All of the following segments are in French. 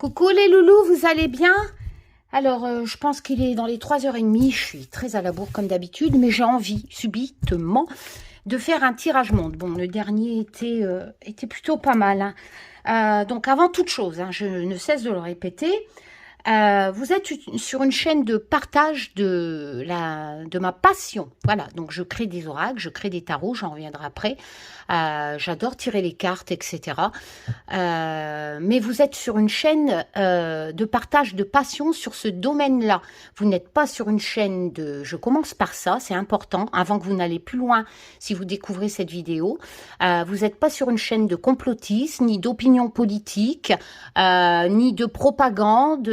Coucou les loulous, vous allez bien? Alors, je pense qu'il est dans les 3h30, je suis très à la bourre comme d'habitude, mais j'ai envie, subitement, de faire un tirage monde. Bon, le dernier était plutôt pas mal, hein. Donc, avant toute chose, hein, je ne cesse de le répéter, vous êtes sur une chaîne de partage de ma passion. Voilà, donc je crée des oracles, je crée des tarots, j'en reviendrai après. J'adore tirer les cartes, etc. Mais vous êtes sur une chaîne de partage de passion sur ce domaine-là. Vous n'êtes pas sur une chaîne de... Je commence par ça, c'est important, avant que vous n'allez plus loin si vous découvrez cette vidéo. Vous n'êtes pas sur une chaîne de complotisme, ni d'opinion politique, ni de propagande.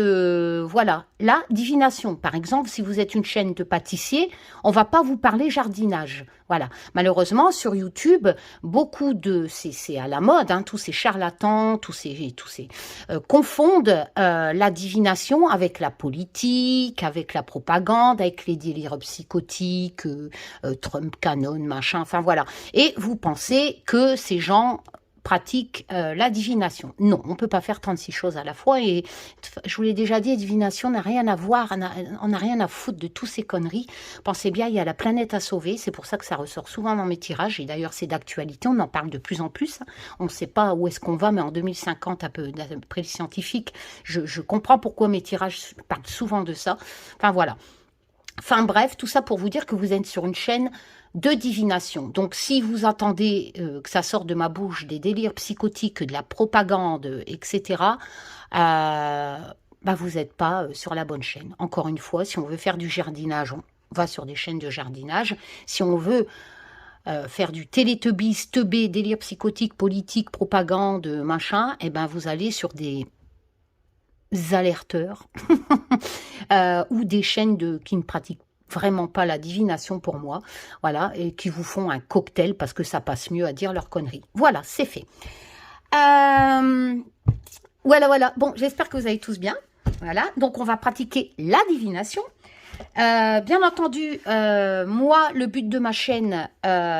Voilà, la divination. Par exemple, si vous êtes une chaîne de pâtissier, on va pas vous parler jardinage. Voilà. Malheureusement, sur YouTube, beaucoup de... C'est à la mode, hein, tous ces charlatans, tous ces confondent la divination avec la politique, avec la propagande, avec les délires psychotiques, Trump, canon, machin, enfin voilà. Et vous pensez que ces gens pratiquent la divination. Non, on ne peut pas faire 36 choses à la fois et je vous l'ai déjà dit, la divination n'a rien à voir, on n'a rien à foutre de toutes ces conneries. Pensez bien, il y a la planète à sauver, c'est pour ça que ça ressort souvent dans mes tirages et d'ailleurs c'est d'actualité, on en parle de plus en plus. On ne sait pas où est-ce qu'on va, mais en 2050, d'après les scientifiques, je comprends pourquoi mes tirages parlent souvent de ça. Enfin voilà. Enfin bref, tout ça pour vous dire que vous êtes sur une chaîne de divination. Donc si vous attendez que ça sorte de ma bouche des délires psychotiques, de la propagande, etc., vous n'êtes pas sur la bonne chaîne. Encore une fois, si on veut faire du jardinage, on va sur des chaînes de jardinage. Si on veut faire du télétubbies, teubé, délire psychotique, politique, propagande, machin, eh ben vous allez sur des alerteurs ou des chaînes qui ne pratiquent vraiment pas la divination pour moi, voilà, et qui vous font un cocktail parce que ça passe mieux à dire leurs conneries. Voilà, c'est fait. Voilà. Bon, j'espère que vous allez tous bien. Voilà, donc on va pratiquer la divination. Bien entendu, moi, le but de ma chaîne,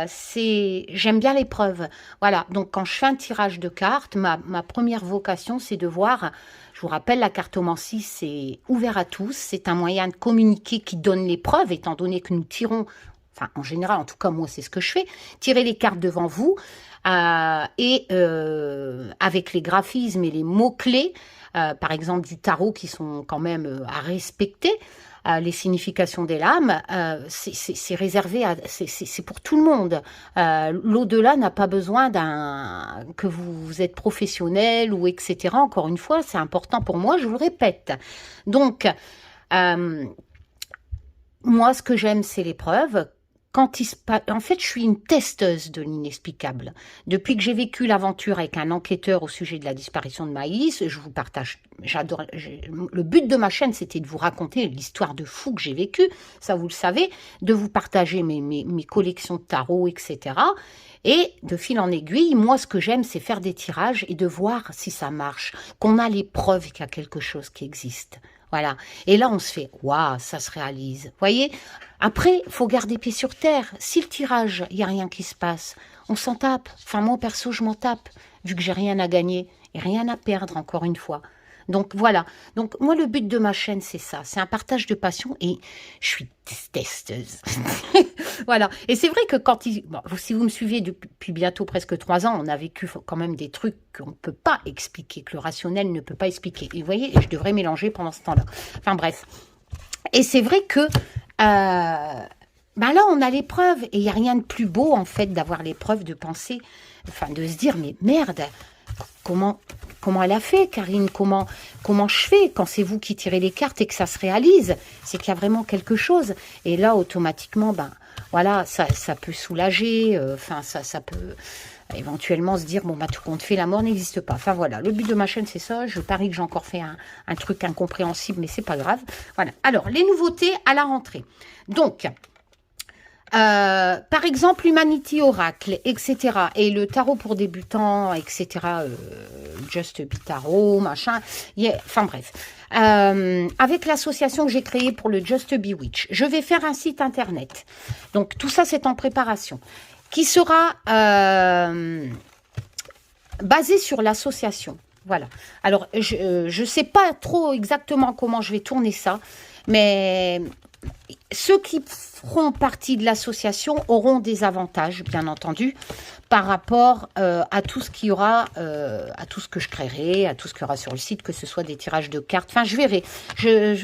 c'est... J'aime bien les preuves. Voilà, donc quand je fais un tirage de cartes, ma première vocation, c'est de voir... Je vous rappelle, la cartomancie, c'est ouvert à tous. C'est un moyen de communiquer qui donne les preuves, étant donné que nous tirons... Enfin, en général, en tout cas, moi, c'est ce que je fais. Tirer les cartes devant vous avec les graphismes et les mots-clés, par exemple du tarot, qui sont quand même à respecter. Les significations des lames, c'est réservé à, c'est pour tout le monde. L'au-delà n'a pas besoin que vous êtes professionnel ou etc. Encore une fois, c'est important pour moi, je vous le répète. Donc, moi, ce que j'aime, c'est les preuves. En fait, je suis une testeuse de l'inexplicable. Depuis que j'ai vécu l'aventure avec un enquêteur au sujet de la disparition de Maïs, je vous partage, j'adore. Le but de ma chaîne, c'était de vous raconter l'histoire de fou que j'ai vécue, ça vous le savez, de vous partager mes collections de tarot, etc. Et de fil en aiguille, moi, ce que j'aime, c'est faire des tirages et de voir si ça marche, qu'on a les preuves qu'il y a quelque chose qui existe. Voilà. Et là, on se fait, waouh, ça se réalise. Vous voyez? Après, il faut garder pied sur terre. Si le tirage, il n'y a rien qui se passe, on s'en tape. Enfin, moi, perso, je m'en tape, vu que j'ai rien à gagner et rien à perdre, encore une fois. Donc, voilà. Donc, moi, le but de ma chaîne, c'est ça. C'est un partage de passion et je suis testeuse. Voilà. Et c'est vrai que si vous me suivez depuis bientôt presque 3 ans, on a vécu quand même des trucs qu'on ne peut pas expliquer, que le rationnel ne peut pas expliquer. Et vous voyez, je devrais mélanger pendant ce temps-là. Enfin, bref. Et c'est vrai que là, on a les preuves. Et il n'y a rien de plus beau, en fait, d'avoir les preuves, de penser, enfin, de se dire, mais merde, comment elle a fait, Karine? Comment je fais quand c'est vous qui tirez les cartes et que ça se réalise? C'est qu'il y a vraiment quelque chose. Et là, automatiquement, voilà, ça peut soulager. Enfin, ça peut éventuellement se dire, bon, tout compte fait, la mort n'existe pas. Enfin, voilà, le but de ma chaîne, c'est ça. Je parie que j'ai encore fait un truc incompréhensible, mais c'est pas grave. Voilà. Alors, les nouveautés à la rentrée. Donc... par exemple, Humanity Oracle, etc. Et le tarot pour débutants, etc. Just Be Tarot, machin. Enfin bref. Avec l'association que j'ai créée pour le Just Be Witch, je vais faire un site internet. Donc tout ça, c'est en préparation. Qui sera basé sur l'association. Voilà. Alors, je sais pas trop exactement comment je vais tourner ça, mais ceux qui feront partie de l'association auront des avantages, bien entendu, par rapport à tout ce qu'il y aura, à tout ce que je créerai, à tout ce qu'il y aura sur le site, que ce soit des tirages de cartes. Enfin, je verrai.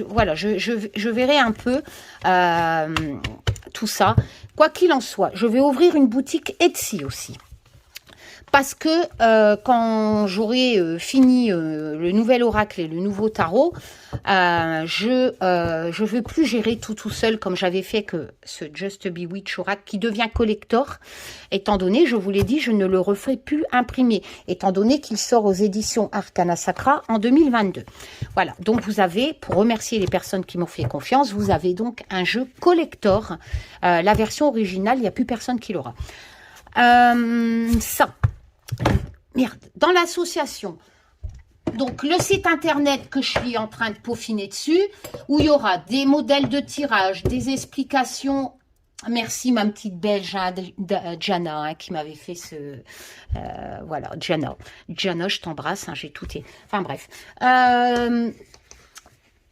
Voilà, je verrai un peu tout ça. Quoi qu'il en soit, je vais ouvrir une boutique Etsy aussi. Parce que quand j'aurai fini le nouvel oracle et le nouveau tarot, je veux plus gérer tout seul comme j'avais fait que ce Just Bewitch oracle qui devient collector, étant donné, je vous l'ai dit, je ne le refais plus imprimer, étant donné qu'il sort aux éditions Arcana Sacra en 2022. Voilà, donc vous avez, pour remercier les personnes qui m'ont fait confiance, vous avez donc un jeu collector. La version originale, il n'y a plus personne qui l'aura. Ça. Merde, dans l'association, donc le site internet que je suis en train de peaufiner dessus, où il y aura des modèles de tirage, des explications. Merci ma petite belge hein, Jana hein, qui m'avait fait ce... voilà, Jana, je t'embrasse, hein, j'ai tout... Enfin bref.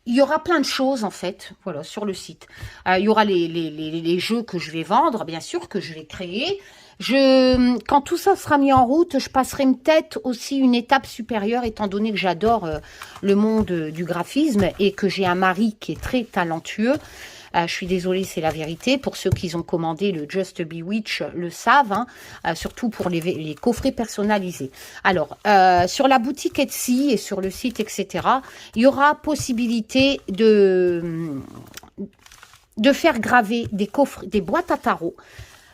Il y aura plein de choses, en fait, voilà, sur le site. Il y aura les jeux que je vais vendre, bien sûr, que je vais créer. Quand tout ça sera mis en route, je passerai peut-être aussi une étape supérieure, étant donné que j'adore le monde du graphisme et que j'ai un mari qui est très talentueux. Je suis désolée, c'est la vérité. Pour ceux qui ont commandé le Just Bewitch le savent, hein, surtout pour les coffrets personnalisés. Alors, sur la boutique Etsy et sur le site, etc., il y aura possibilité de faire graver des coffres, des boîtes à tarot,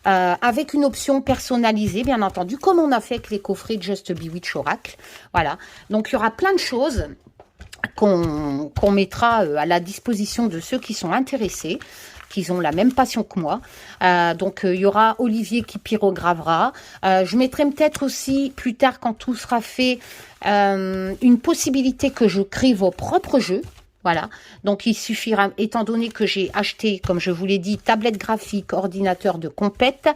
avec une option personnalisée, bien entendu, comme on a fait avec les coffrets Just Bewitch Oracle. Voilà. Donc, il y aura plein de choses qu'on mettra à la disposition de ceux qui sont intéressés, qui ont la même passion que moi. Donc, il y aura Olivier qui pyrogravera. Je mettrai peut-être aussi, plus tard, quand tout sera fait, une possibilité que je crée vos propres jeux. Voilà, donc il suffira, étant donné que j'ai acheté, comme je vous l'ai dit, tablette graphique, ordinateur de compète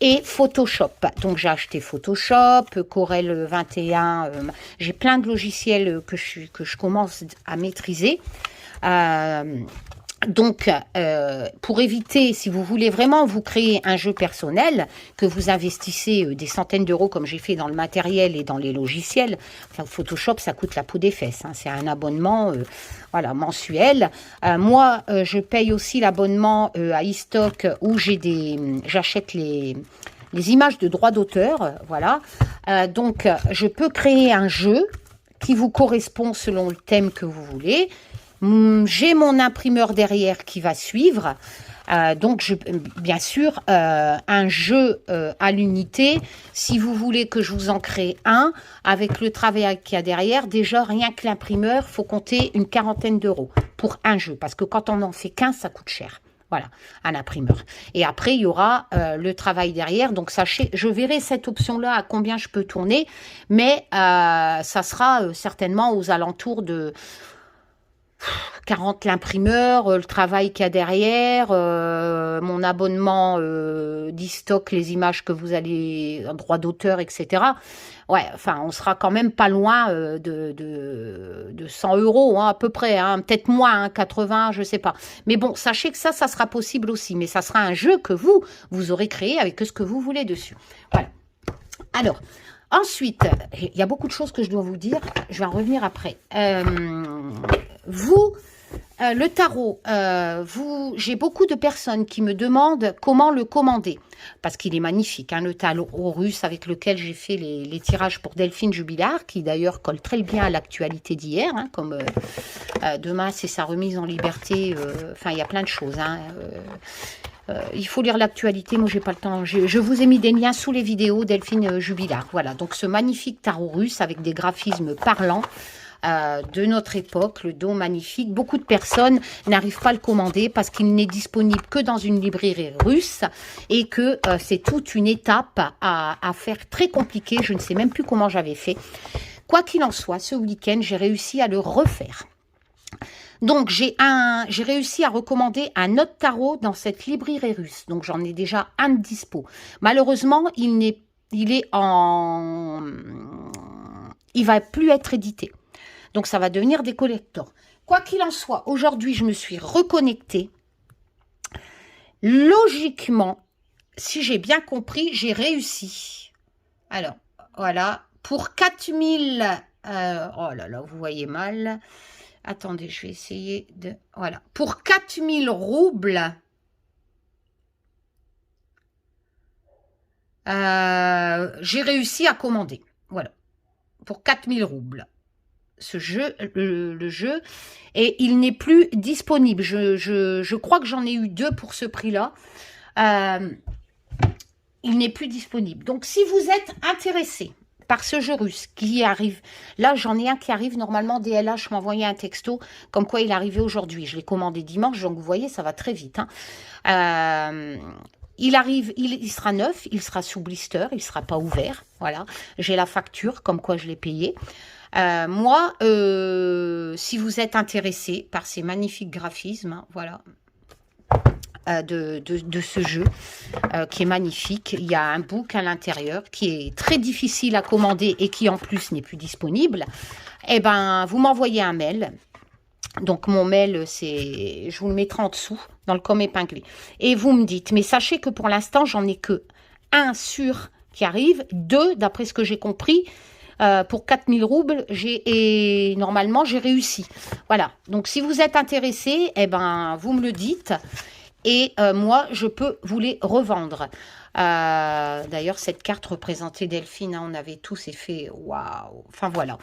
et Photoshop. Donc j'ai acheté Photoshop, Corel 21, j'ai plein de logiciels que je commence à maîtriser. Donc, pour éviter, si vous voulez vraiment vous créer un jeu personnel, que vous investissez des centaines d'euros comme j'ai fait dans le matériel et dans les logiciels, enfin, Photoshop, ça coûte la peau des fesses. Hein, c'est un abonnement voilà, mensuel. Moi, je paye aussi l'abonnement à eStock où j'achète les images de droit d'auteur. Voilà. Donc, je peux créer un jeu qui vous correspond selon le thème que vous voulez. J'ai mon imprimeur derrière qui va suivre. Donc, bien sûr, un jeu à l'unité. Si vous voulez que je vous en crée un, avec le travail qu'il y a derrière, déjà, rien que l'imprimeur, faut compter une quarantaine d'euros pour un jeu. Parce que quand on en fait 15, ça coûte cher. Voilà, un imprimeur. Et après, il y aura le travail derrière. Donc, sachez, je verrai cette option-là à combien je peux tourner. Mais ça sera certainement aux alentours de 40 l'imprimeur, le travail qu'il y a derrière, mon abonnement d'e-stock, les images que vous allez, droit d'auteur, etc. Ouais, enfin, on sera quand même pas loin de 100 euros, hein, à peu près, hein, peut-être moins, hein, 80, je sais pas. Mais bon, sachez que ça sera possible aussi, mais ça sera un jeu que vous aurez créé avec ce que vous voulez dessus. Voilà. Alors, ensuite, il y a beaucoup de choses que je dois vous dire, je vais en revenir après. Le tarot, j'ai beaucoup de personnes qui me demandent comment le commander, parce qu'il est magnifique, hein, le tarot russe avec lequel j'ai fait les tirages pour Delphine Jubilard, qui d'ailleurs colle très bien à l'actualité d'hier, hein, comme demain c'est sa remise en liberté, enfin il y a plein de choses, hein, il faut lire l'actualité, moi j'ai pas le temps, je vous ai mis des liens sous les vidéos Delphine Jubilard, voilà, donc ce magnifique tarot russe avec des graphismes parlants, de notre époque, le dos magnifique. Beaucoup de personnes n'arrivent pas à le commander parce qu'il n'est disponible que dans une librairie russe et que c'est toute une étape à faire très compliquée. Je ne sais même plus comment j'avais fait. Quoi qu'il en soit, ce week-end, j'ai réussi à le refaire. Donc, j'ai réussi à recommander un autre tarot dans cette librairie russe. Donc, j'en ai déjà un de dispo. Malheureusement, il est il va plus être édité. Donc, ça va devenir des collectors. Quoi qu'il en soit, aujourd'hui, je me suis reconnectée. Logiquement, si j'ai bien compris, j'ai réussi. Alors, voilà. Pour 4000... oh là là, vous voyez mal. Attendez, je vais essayer de... Voilà. Pour 4000 roubles... j'ai réussi à commander. Voilà. Pour 4000 roubles. Ce jeu, le jeu, et il n'est plus disponible. Je crois que j'en ai eu 2 pour ce prix-là. Il n'est plus disponible. Donc, si vous êtes intéressé par ce jeu russe qui arrive, là, j'en ai un qui arrive. Normalement, DLH m'a envoyé un texto comme quoi il arrivait aujourd'hui. Je l'ai commandé dimanche, donc vous voyez, ça va très vite. Hein. Il arrive, il sera neuf, il sera sous blister, il ne sera pas ouvert. Voilà, j'ai la facture comme quoi je l'ai payé. Moi, si vous êtes intéressé par ces magnifiques graphismes, hein, voilà, de ce jeu qui est magnifique, il y a un book à l'intérieur qui est très difficile à commander et qui en plus n'est plus disponible. Eh ben, vous m'envoyez un mail. Donc, mon mail, c'est, je vous le mettrai en dessous, dans le com épinglé. Et vous me dites, mais sachez que pour l'instant, j'en ai que un sûr qui arrive, 2, d'après ce que j'ai compris, pour 4000 roubles, et normalement, j'ai réussi. Voilà. Donc, si vous êtes intéressé, eh ben, vous me le dites. Et moi, je peux vous les revendre. D'ailleurs, cette carte représentait Delphine, hein, on avait tous fait, waouh. Enfin, voilà.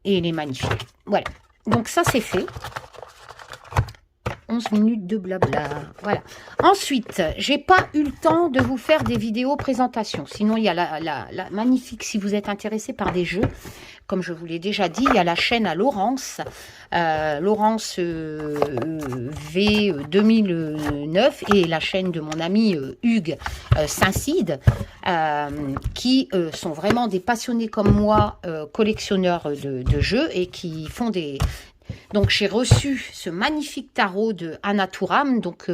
Et il est magnifique. Voilà. Donc, ça, c'est fait. 11 minutes de blabla. Voilà. Ensuite, j'ai pas eu le temps de vous faire des vidéos présentations. Sinon, il y a la magnifique, si vous êtes intéressé par des jeux, comme je vous l'ai déjà dit, il y a la chaîne à Laurence. Laurence V 2009 et la chaîne de mon ami Hugues Saint-Cide, qui sont vraiment des passionnés comme moi, collectionneurs de jeux et qui font des... Donc, j'ai reçu ce magnifique tarot de Anna Touram. Donc,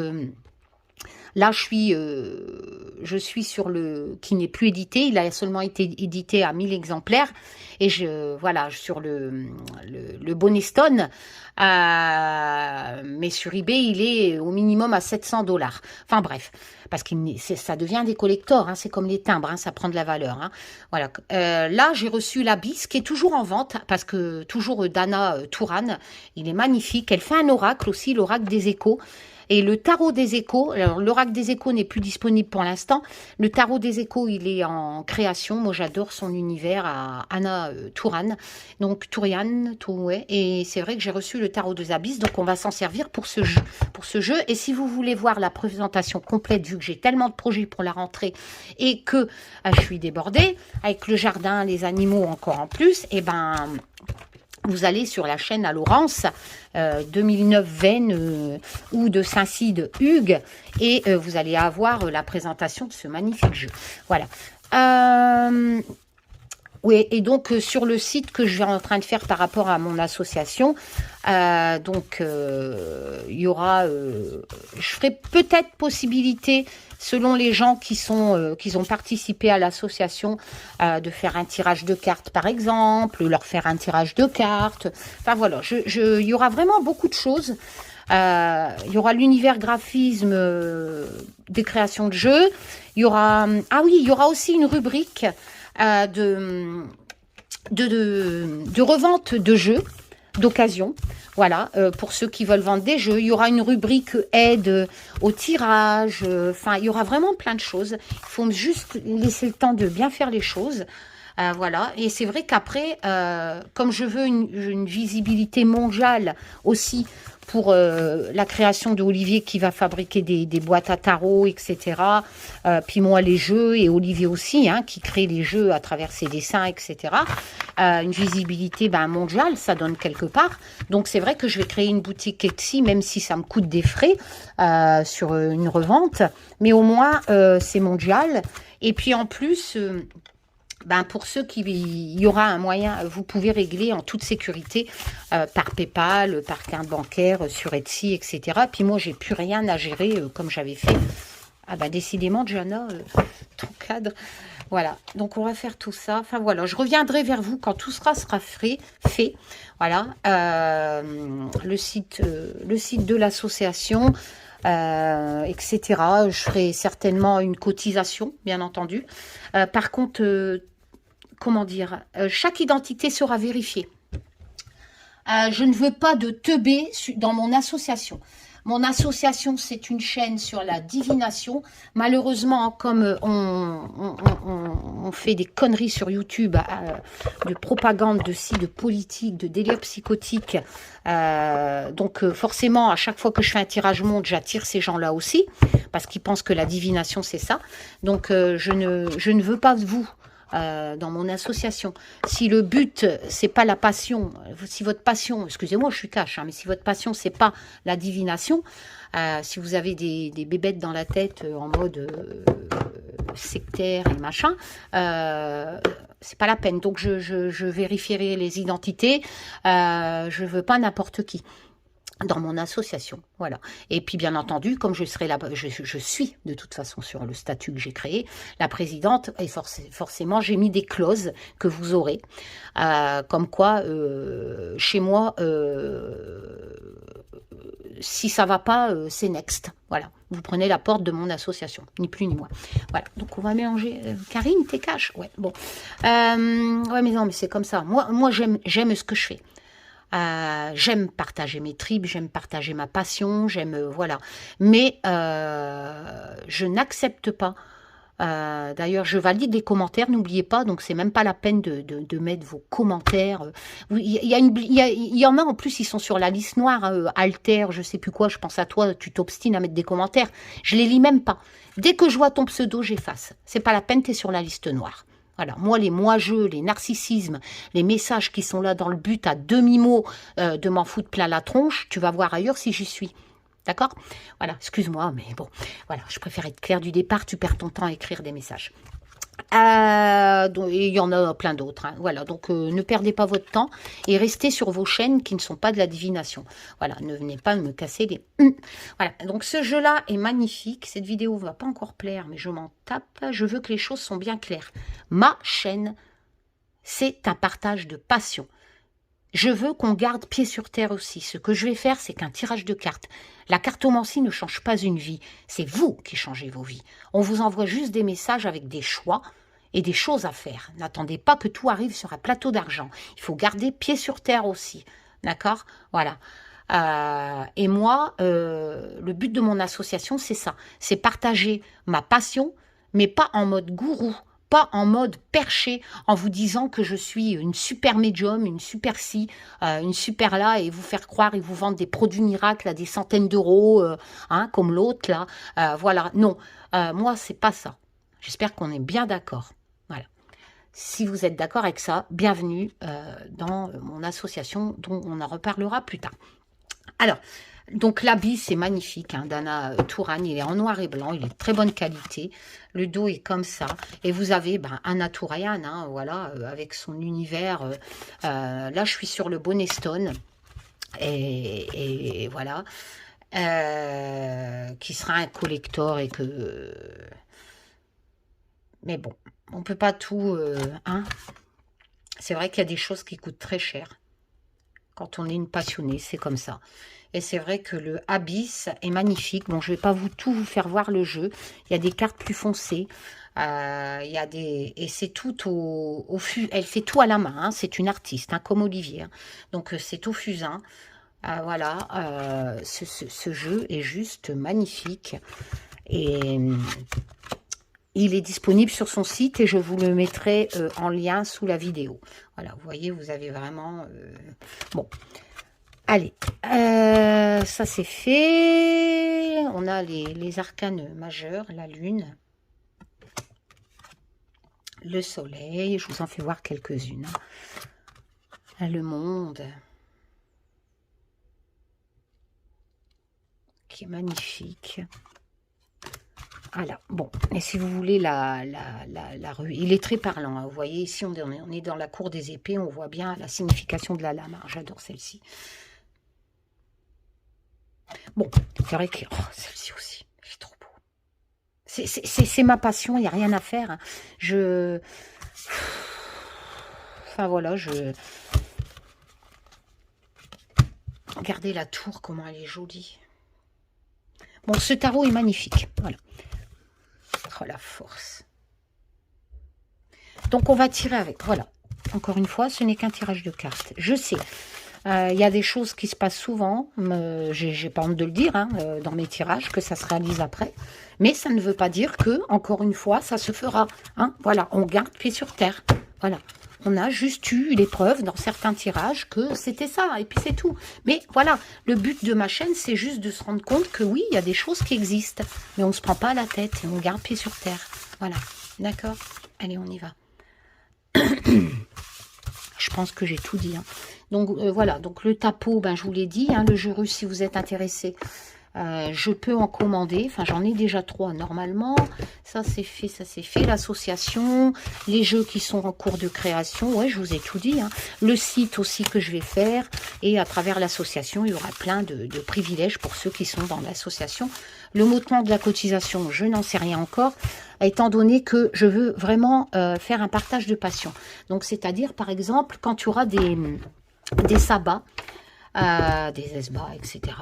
là, je suis sur le... qui n'est plus édité. Il a seulement été édité à 1000 exemplaires. Et voilà, sur le Bonestone. Mais sur eBay, il est au minimum à 700 $. Enfin, bref. Parce que ça devient des collectors. Hein, c'est comme les timbres. Hein, ça prend de la valeur. Hein. Voilà. Là, j'ai reçu l'Abysse qui est toujours en vente. Parce que toujours d'Anna Touran. Il est magnifique. Elle fait un oracle aussi, l'oracle des échos. Et le tarot des échos, alors l'oracle des échos n'est plus disponible pour l'instant. Le tarot des échos, il est en création. Moi, j'adore son univers à Anna Touran. Donc, Tourian, ouais. Et c'est vrai que j'ai reçu le tarot des abysses. Donc, on va s'en servir pour ce jeu. Et si vous voulez voir la présentation complète, vu que j'ai tellement de projets pour la rentrée et que je suis débordée, avec le jardin, les animaux encore en plus, et ben... Vous allez sur la chaîne à Laurence, 2009 Vennes ou de Saint-Cide Hugues, et vous allez avoir la présentation de ce magnifique jeu. Voilà. Oui, et donc sur le site que je suis en train de faire par rapport à mon association, il y aura, je ferai peut-être possibilité, selon les gens qui ont participé à l'association, de faire un tirage de cartes par exemple, leur faire un tirage de cartes. Enfin voilà, il y aura vraiment beaucoup de choses. Il y aura l'univers graphisme des créations de jeux. Il y aura, il y aura aussi une rubrique de revente de jeux d'occasion. Voilà, pour ceux qui veulent vendre des jeux. Il y aura une rubrique aide au tirage. Enfin, il y aura vraiment plein de choses. Il faut juste laisser le temps de bien faire les choses. Voilà, et c'est vrai qu'après, comme je veux une visibilité mondiale aussi pour la création de Olivier qui va fabriquer des boîtes à tarot, etc. Puis moi, les jeux, et Olivier aussi, hein, qui crée les jeux à travers ses dessins, etc. Une visibilité mondiale, ça donne quelque part. Donc, c'est vrai que je vais créer une boutique Etsy, même si ça me coûte des frais sur une revente. Mais au moins, c'est mondial. Et puis, en plus... pour ceux il y aura un moyen, vous pouvez régler en toute sécurité par PayPal, par carte bancaire, sur Etsy, etc. Puis moi, j'ai plus rien à gérer comme j'avais fait. Ah décidément, Jana, ton cadre. Voilà, donc on va faire tout ça. Enfin voilà, je reviendrai vers vous quand tout sera fait. Voilà, le site de l'association, etc. Je ferai certainement une cotisation, bien entendu. Par contre, comment dire, chaque identité sera vérifiée. Je ne veux pas de teubé dans mon association. Mon association, c'est une chaîne sur la divination. Malheureusement, comme on fait des conneries sur YouTube, de propagande, de politique, de délire psychotique, donc forcément, à chaque fois que je fais un tirage monde, j'attire ces gens-là aussi, parce qu'ils pensent que la divination, c'est ça. Donc, je ne veux pas de vous. Dans mon association. Si le but, c'est pas la passion, si votre passion, excusez-moi, je suis cash, hein, mais si votre passion, c'est pas la divination, si vous avez des bébêtes dans la tête en mode sectaire et machin, c'est pas la peine. Donc, je vérifierai les identités. Je veux pas n'importe qui dans mon association, voilà. Et puis bien entendu, comme je serai là, je suis de toute façon sur le statut que j'ai créé, la présidente, et forcément j'ai mis des clauses que vous aurez, comme quoi chez moi, si ça va pas, c'est next, voilà. Vous prenez la porte de mon association, ni plus ni moins. Voilà, donc on va mélanger. Karine, t'es cash, ouais, bon. Ouais, mais non, mais c'est comme ça. Moi j'aime ce que je fais. J'aime partager mes tripes, j'aime partager ma passion, j'aime, voilà. Mais je n'accepte pas. D'ailleurs, je valide les commentaires, n'oubliez pas, donc c'est même pas la peine de mettre vos commentaires. Il y en a en plus, ils sont sur la liste noire, Alter, je sais plus quoi, je pense à toi, tu t'obstines à mettre des commentaires. Je les lis même pas. Dès que je vois ton pseudo, j'efface. C'est pas la peine, tu es sur la liste noire. Voilà, moi, les moi-je, les narcissismes, les messages qui sont là dans le but à demi-mot de m'en foutre plein la tronche, tu vas voir ailleurs si j'y suis. D'accord? Voilà, excuse-moi, mais bon, voilà, je préfère être clair du départ, tu perds ton temps à écrire des messages. Donc, il y en a plein d'autres. Hein. Voilà, donc ne perdez pas votre temps et restez sur vos chaînes qui ne sont pas de la divination. Voilà, ne venez pas me casser les... Voilà, donc ce jeu-là est magnifique. Cette vidéo ne va pas encore plaire, mais je m'en tape. Je veux que les choses sont bien claires. Ma chaîne, c'est un partage de passion. Je veux qu'on garde pied sur terre aussi. Ce que je vais faire, c'est qu'un tirage de cartes. La cartomancie ne change pas une vie. C'est vous qui changez vos vies. On vous envoie juste des messages avec des choix et des choses à faire. N'attendez pas que tout arrive sur un plateau d'argent. Il faut garder pied sur terre aussi. D'accord? Voilà. Et moi, le but de mon association, c'est ça. C'est partager ma passion, mais pas en mode gourou. Pas en mode perché, en vous disant que je suis une super médium, une super ci, une super là, et vous faire croire et vous vendre des produits miracles à des centaines d'euros, hein, comme l'autre là. Voilà, non, moi c'est pas ça. J'espère qu'on est bien d'accord. Voilà. Si vous êtes d'accord avec ça, bienvenue dans mon association, dont on en reparlera plus tard. Alors, donc l'habit, c'est magnifique, hein, d'Anna Touragne, il est en noir et blanc, il est de très bonne qualité, le dos est comme ça, et vous avez Anna Touragne, hein, voilà, avec son univers, là je suis sur le bonnet stone, et voilà, qui sera un collector, et que... mais bon, on peut pas tout, hein, c'est vrai qu'il y a des choses qui coûtent très cher, quand on est une passionnée, c'est comme ça. Et c'est vrai que le Abyss est magnifique. Bon, je ne vais pas vous faire voir le jeu. Il y a des cartes plus foncées. Il y a des... Et c'est tout au elle fait tout à la main. Hein. C'est une artiste, hein, comme Olivier. Hein. Donc, c'est au fusain. Voilà. Ce jeu est juste magnifique. Et... il est disponible sur son site et je vous le mettrai en lien sous la vidéo. Voilà, vous voyez, vous avez vraiment... Bon, allez, ça c'est fait. On a les arcanes majeurs, la lune, le soleil. Je vous en fais voir quelques-unes. Le monde, qui est magnifique. Voilà, bon, et si vous voulez la rue, il est très parlant, hein. Vous voyez, ici on est dans la cour des épées, on voit bien la signification de la lame, hein. J'adore celle-ci. Bon, c'est vrai que, oh, celle-ci aussi, c'est trop beau. C'est ma passion, il n'y a rien à faire. Hein. Enfin voilà, Regardez la tour, comment elle est jolie. Bon, ce tarot est magnifique. Voilà. Oh, la force. Donc, on va tirer avec. Voilà. Encore une fois, ce n'est qu'un tirage de cartes. Je sais. Il y a des choses qui se passent souvent. J'ai pas honte de le dire hein, dans mes tirages, que ça se réalise après. Mais ça ne veut pas dire que, encore une fois, ça se fera. Hein. Voilà. On garde pied sur terre. Voilà. On a juste eu l'épreuve dans certains tirages que c'était ça, et puis c'est tout. Mais voilà, le but de ma chaîne, c'est juste de se rendre compte que oui, il y a des choses qui existent, mais on ne se prend pas la tête et on garde pied sur terre. Voilà, d'accord? Allez, on y va. Je pense que j'ai tout dit. Hein. Donc voilà, donc le tapeau, ben, je vous l'ai dit, hein, le jeu russe, si vous êtes intéressé, je peux en commander, enfin j'en ai déjà 3 normalement, ça c'est fait, l'association, les jeux qui sont en cours de création, ouais je vous ai tout dit, hein. Le site aussi que je vais faire, et à travers l'association il y aura plein de privilèges pour ceux qui sont dans l'association. Le montant de la cotisation, je n'en sais rien encore, étant donné que je veux vraiment faire un partage de passion. Donc c'est-à-dire par exemple quand il y aura des sabbats, des esbats, etc.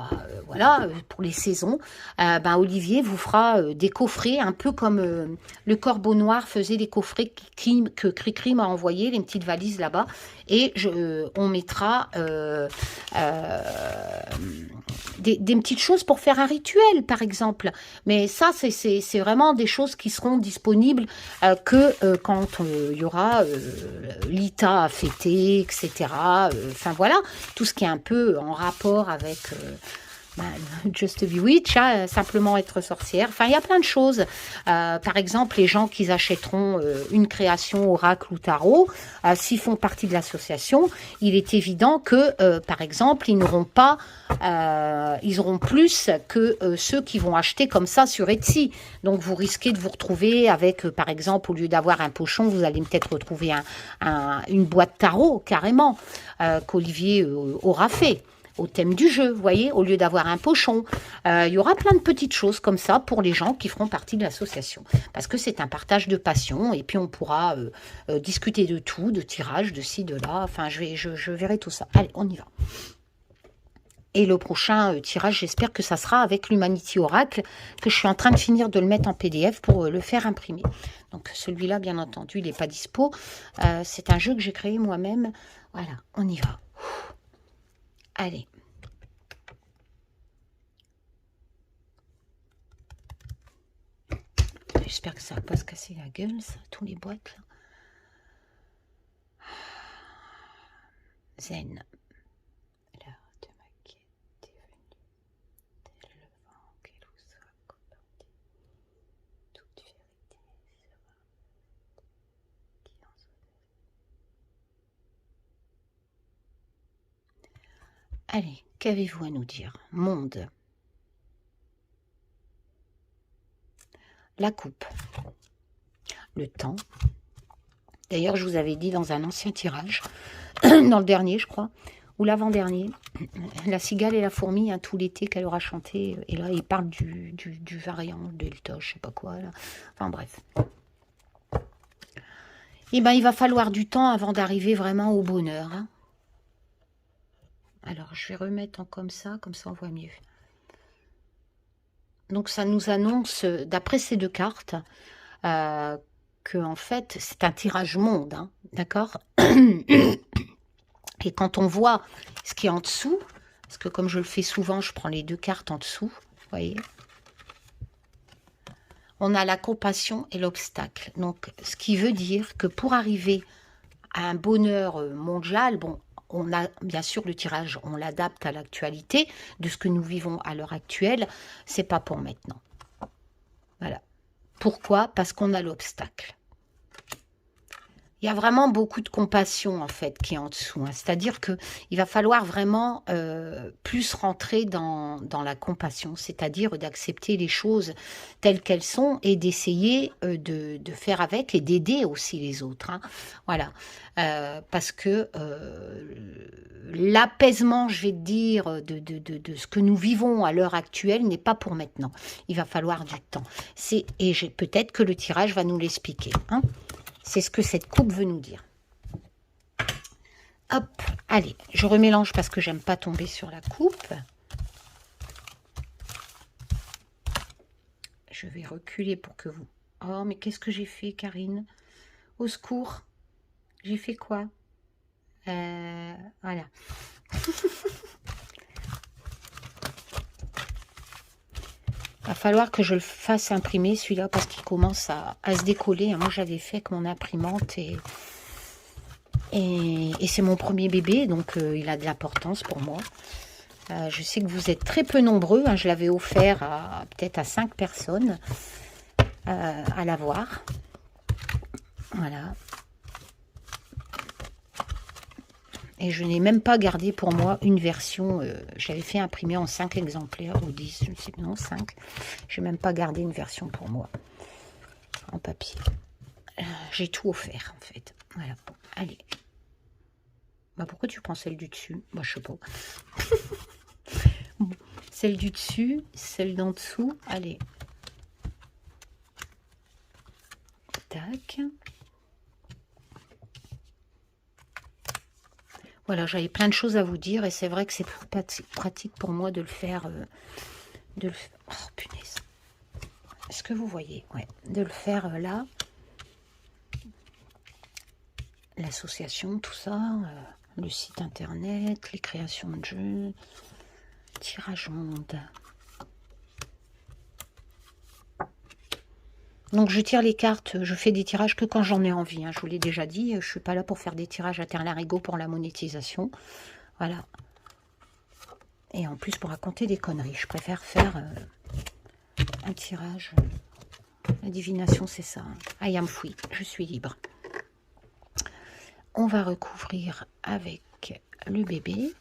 Voilà, pour les saisons, ben Olivier vous fera des coffrets, un peu comme le Corbeau Noir faisait des coffrets que Cricri m'a envoyé, les petites valises là-bas, et on mettra des petites choses pour faire un rituel, par exemple. Mais ça, c'est vraiment des choses qui seront disponibles quand il y aura l'ITA à fêter, etc. Enfin voilà, tout ce qui est un peu en rapport avec Just to be witch, hein, simplement être sorcière. Enfin, il y a plein de choses. Par exemple, les gens qui achèteront une création oracle ou tarot, s'ils font partie de l'association, il est évident que, par exemple, ils n'auront pas, ils auront plus que ceux qui vont acheter comme ça sur Etsy. Donc, vous risquez de vous retrouver avec, par exemple, au lieu d'avoir un pochon, vous allez peut-être retrouver une boîte tarot, carrément, qu'Olivier aura fait au thème du jeu, vous voyez, au lieu d'avoir un pochon. Il y aura plein de petites choses comme ça pour les gens qui feront partie de l'association. Parce que c'est un partage de passion, et puis on pourra discuter de tout, de tirage, de ci, de là. Enfin, je verrai tout ça. Allez, on y va. Et le prochain tirage, j'espère que ça sera avec l'Humanity Oracle, que je suis en train de finir de le mettre en PDF pour le faire imprimer. Donc celui-là, bien entendu, il n'est pas dispo. C'est un jeu que j'ai créé moi-même. Voilà, on y va. Allez. J'espère que ça va pas se casser la gueule, ça, tous les boîtes là. Zen. L'heure de ma quête est venue. Tel le vent qu'elle vous sera comportée. Toute vérité sera qui en soit. Allez, qu'avez-vous à nous dire? Monde. La coupe. Le temps. D'ailleurs, je vous avais dit dans un ancien tirage, dans le dernier, je crois, ou l'avant-dernier, la cigale et la fourmi, hein, tout l'été qu'elle aura chanté. Et là, il parle du variant, delta, je sais pas quoi. Là. Enfin, bref. Eh bien, il va falloir du temps avant d'arriver vraiment au bonheur. Hein. Alors, je vais remettre en comme ça on voit mieux. Donc, ça nous annonce, d'après ces deux cartes, que en fait, c'est un tirage monde, hein, d'accord? Et quand on voit ce qui est en dessous, parce que comme je le fais souvent, je prends les deux cartes en dessous, vous voyez? On a la compassion et l'obstacle. Donc, ce qui veut dire que pour arriver à un bonheur mondial, bon, on a bien sûr le tirage, on l'adapte à l'actualité de ce que nous vivons à l'heure actuelle. C'est pas pour maintenant. Voilà. Pourquoi? Parce qu'on a l'obstacle. Il y a vraiment beaucoup de compassion, en fait, qui est en dessous. Hein. C'est-à-dire qu'il va falloir vraiment plus rentrer dans la compassion, c'est-à-dire d'accepter les choses telles qu'elles sont et d'essayer de faire avec et d'aider aussi les autres. Hein. Voilà. Parce que l'apaisement, je vais te dire, de ce que nous vivons à l'heure actuelle n'est pas pour maintenant. Il va falloir du temps. Et peut-être que le tirage va nous l'expliquer. Hein. C'est ce que cette coupe veut nous dire. Hop, allez, je remélange parce que j'aime pas tomber sur la coupe. Je vais reculer pour que vous... Oh, mais qu'est-ce que j'ai fait, Karine? Au secours. J'ai fait quoi? Voilà. Il va falloir que je le fasse imprimer, celui-là, parce qu'il commence à se décoller. Moi, j'avais fait avec mon imprimante et c'est mon premier bébé, donc il a de l'importance pour moi. Je sais que vous êtes très peu nombreux. Hein, je l'avais offert peut-être à 5 personnes à l'avoir. Voilà. Et je n'ai même pas gardé pour moi une version. Je l'avais fait imprimer en 5 exemplaires ou 10, je ne sais pas, non, 5. Je n'ai même pas gardé une version pour moi en papier. J'ai tout offert en fait. Voilà. Allez. Bah, pourquoi tu prends celle du dessus? Bah, je sais pas. Bon. Celle du dessus, celle d'en dessous. Allez. Tac. Voilà, j'avais plein de choses à vous dire et c'est vrai que c'est pratique pour moi de le faire. Oh, punaise. Est-ce que vous voyez? Ouais, de le faire là. L'association, tout ça. Le site internet, les créations de jeux. Tirage monde. Donc je tire les cartes, je fais des tirages que quand j'en ai envie. Hein. Je vous l'ai déjà dit, je ne suis pas là pour faire des tirages à terre-larigot pour la monétisation. Voilà. Et en plus pour raconter des conneries. Je préfère faire un tirage. La divination, c'est ça. I am free, je suis libre. On va recouvrir avec le bébé.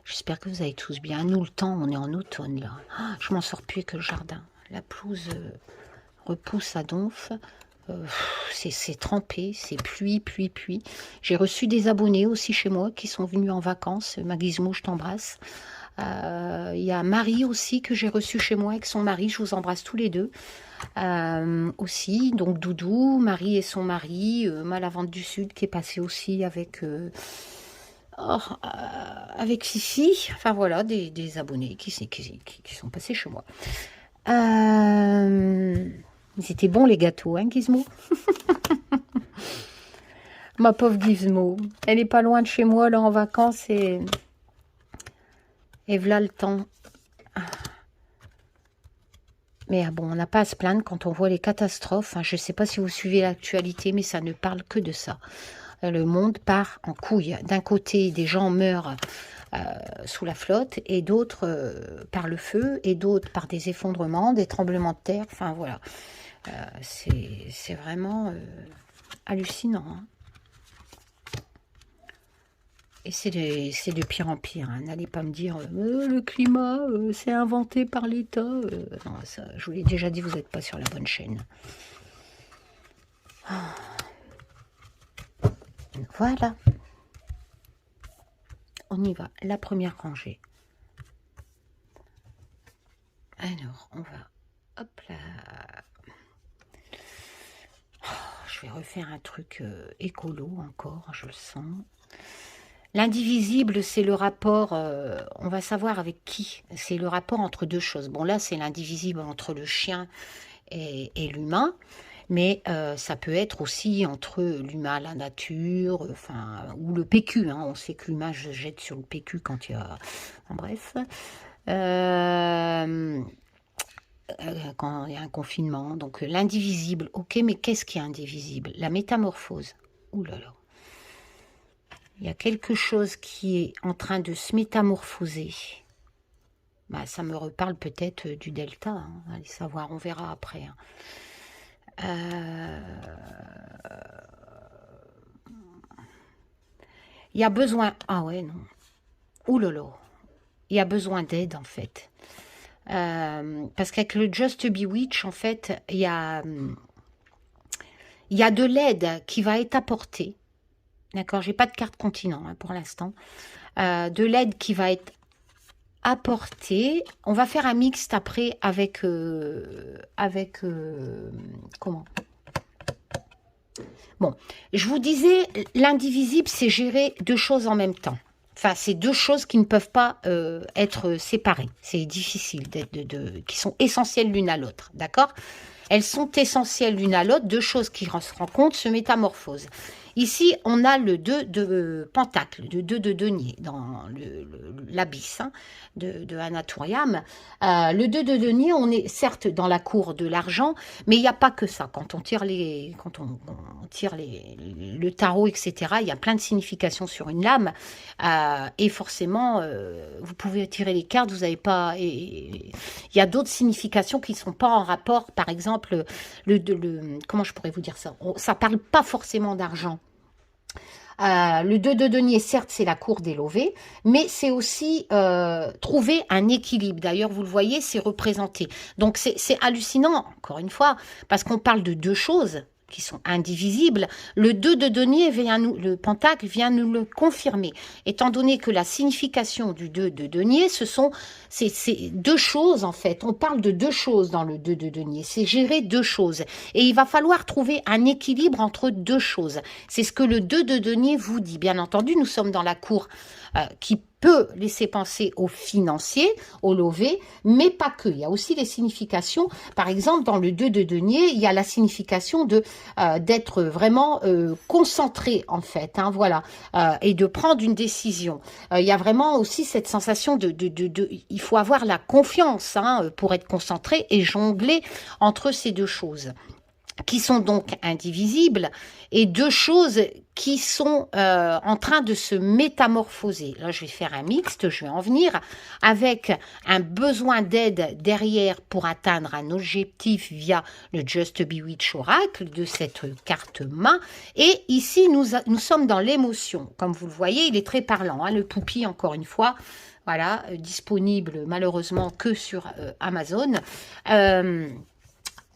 J'espère que vous allez tous bien. Nous, le temps, on est en automne, là. Ah, je m'en sors plus que le jardin. La pelouse repousse à donf. C'est trempé, c'est pluie. J'ai reçu des abonnés aussi chez moi qui sont venus en vacances. Maguizmo, je t'embrasse. Il y a Marie aussi que j'ai reçue chez moi avec son mari. Je vous embrasse tous les deux. Aussi, donc Doudou, Marie et son mari. Malavante du Sud qui est passé aussi avec... avec Fifi, enfin voilà, des abonnés qui sont passés chez moi. C'était bon les gâteaux, hein, Gizmo? Ma pauvre Gizmo, elle est pas loin de chez moi, là, en vacances, et voilà le temps. Mais bon, on n'a pas à se plaindre quand on voit les catastrophes. Hein. Je ne sais pas si vous suivez l'actualité, mais ça ne parle que de ça. Le monde part en couille. D'un côté, des gens meurent sous la flotte, et d'autres par le feu, et d'autres par des effondrements, des tremblements de terre. Enfin, voilà. C'est vraiment hallucinant. Hein. Et c'est de pire en pire. Hein. N'allez pas me dire le climat, c'est inventé par l'État. Non, ça, je vous l'ai déjà dit, vous n'êtes pas sur la bonne chaîne. Voilà. On y va. La première rangée. Alors, on va... Hop là. Oh, je vais refaire un truc écolo encore, je le sens. L'indivisible, c'est le rapport, on va savoir avec qui. C'est le rapport entre deux choses. Bon, là, c'est l'indivisible entre le chien et l'humain. Mais ça peut être aussi entre l'humain, la nature, enfin, ou le PQ. Hein. On sait que l'humain se jette sur le PQ quand il y a... Enfin, bref. Quand il y a un confinement. Donc l'indivisible, ok, mais qu'est-ce qui est indivisible? La métamorphose. Ouh là là. Il y a quelque chose qui est en train de se métamorphoser. Bah, ça me reparle peut-être du delta. Hein. Allez savoir, on verra après. Hein. Il y a besoin... Ah ouais, non. Ouh là là. Il y a besoin d'aide, en fait. Parce qu'avec le Just Bewitch, en fait, il y a de l'aide qui va être apportée. D'accord, j'ai pas de carte continent hein, pour l'instant. De l'aide qui va être apportée. On va faire un mixte après avec... comment? Bon, je vous disais, l'indivisible, c'est gérer deux choses en même temps. Enfin, c'est deux choses qui ne peuvent pas être séparées. C'est difficile, qui sont essentielles l'une à l'autre, d'accord? Elles sont essentielles l'une à l'autre, deux choses qui se rencontrent, se métamorphosent. Ici, on a le 2 de Pentacle, le 2 de denier, dans l'abysse hein, de Anaturiam. Le 2 de denier, on est certes dans la cour de l'argent, mais il n'y a pas que ça. Quand on tire, le tarot, etc., il y a plein de significations sur une lame. Et forcément, vous pouvez tirer les cartes, vous n'avez pas... il y a d'autres significations qui ne sont pas en rapport. Par exemple, comment je pourrais vous dire ça? Ça ne parle pas forcément d'argent. Le 2 de denier, certes, c'est la cour des lovés, mais c'est aussi trouver un équilibre. D'ailleurs, vous le voyez, c'est représenté. Donc, c'est hallucinant, encore une fois, parce qu'on parle de deux choses qui sont indivisibles. Le 2 de denier, le pentacle vient nous le confirmer. Étant donné que la signification du 2 de denier, c'est deux choses en fait. On parle de deux choses dans le 2 de denier. C'est gérer deux choses. Et il va falloir trouver un équilibre entre deux choses. C'est ce que le 2 de denier vous dit. Bien entendu, nous sommes dans la cour qui peut laisser penser aux financiers, aux lovés, mais pas que. Il y a aussi les significations. Par exemple, dans le 2 de denier, il y a la signification d'être vraiment concentré, en fait, hein, voilà, et de prendre une décision. Il y a vraiment aussi cette sensation il faut avoir la confiance hein, pour être concentré et jongler entre ces deux choses qui sont donc indivisibles, et deux choses qui sont en train de se métamorphoser. Là, je vais faire un mixte, je vais en venir, avec un besoin d'aide derrière pour atteindre un objectif via le Just Bewitch Oracle de cette carte main. Et ici, nous sommes dans l'émotion. Comme vous le voyez, il est très parlant, hein, le Poupi, encore une fois. Voilà, disponible malheureusement que sur Amazon.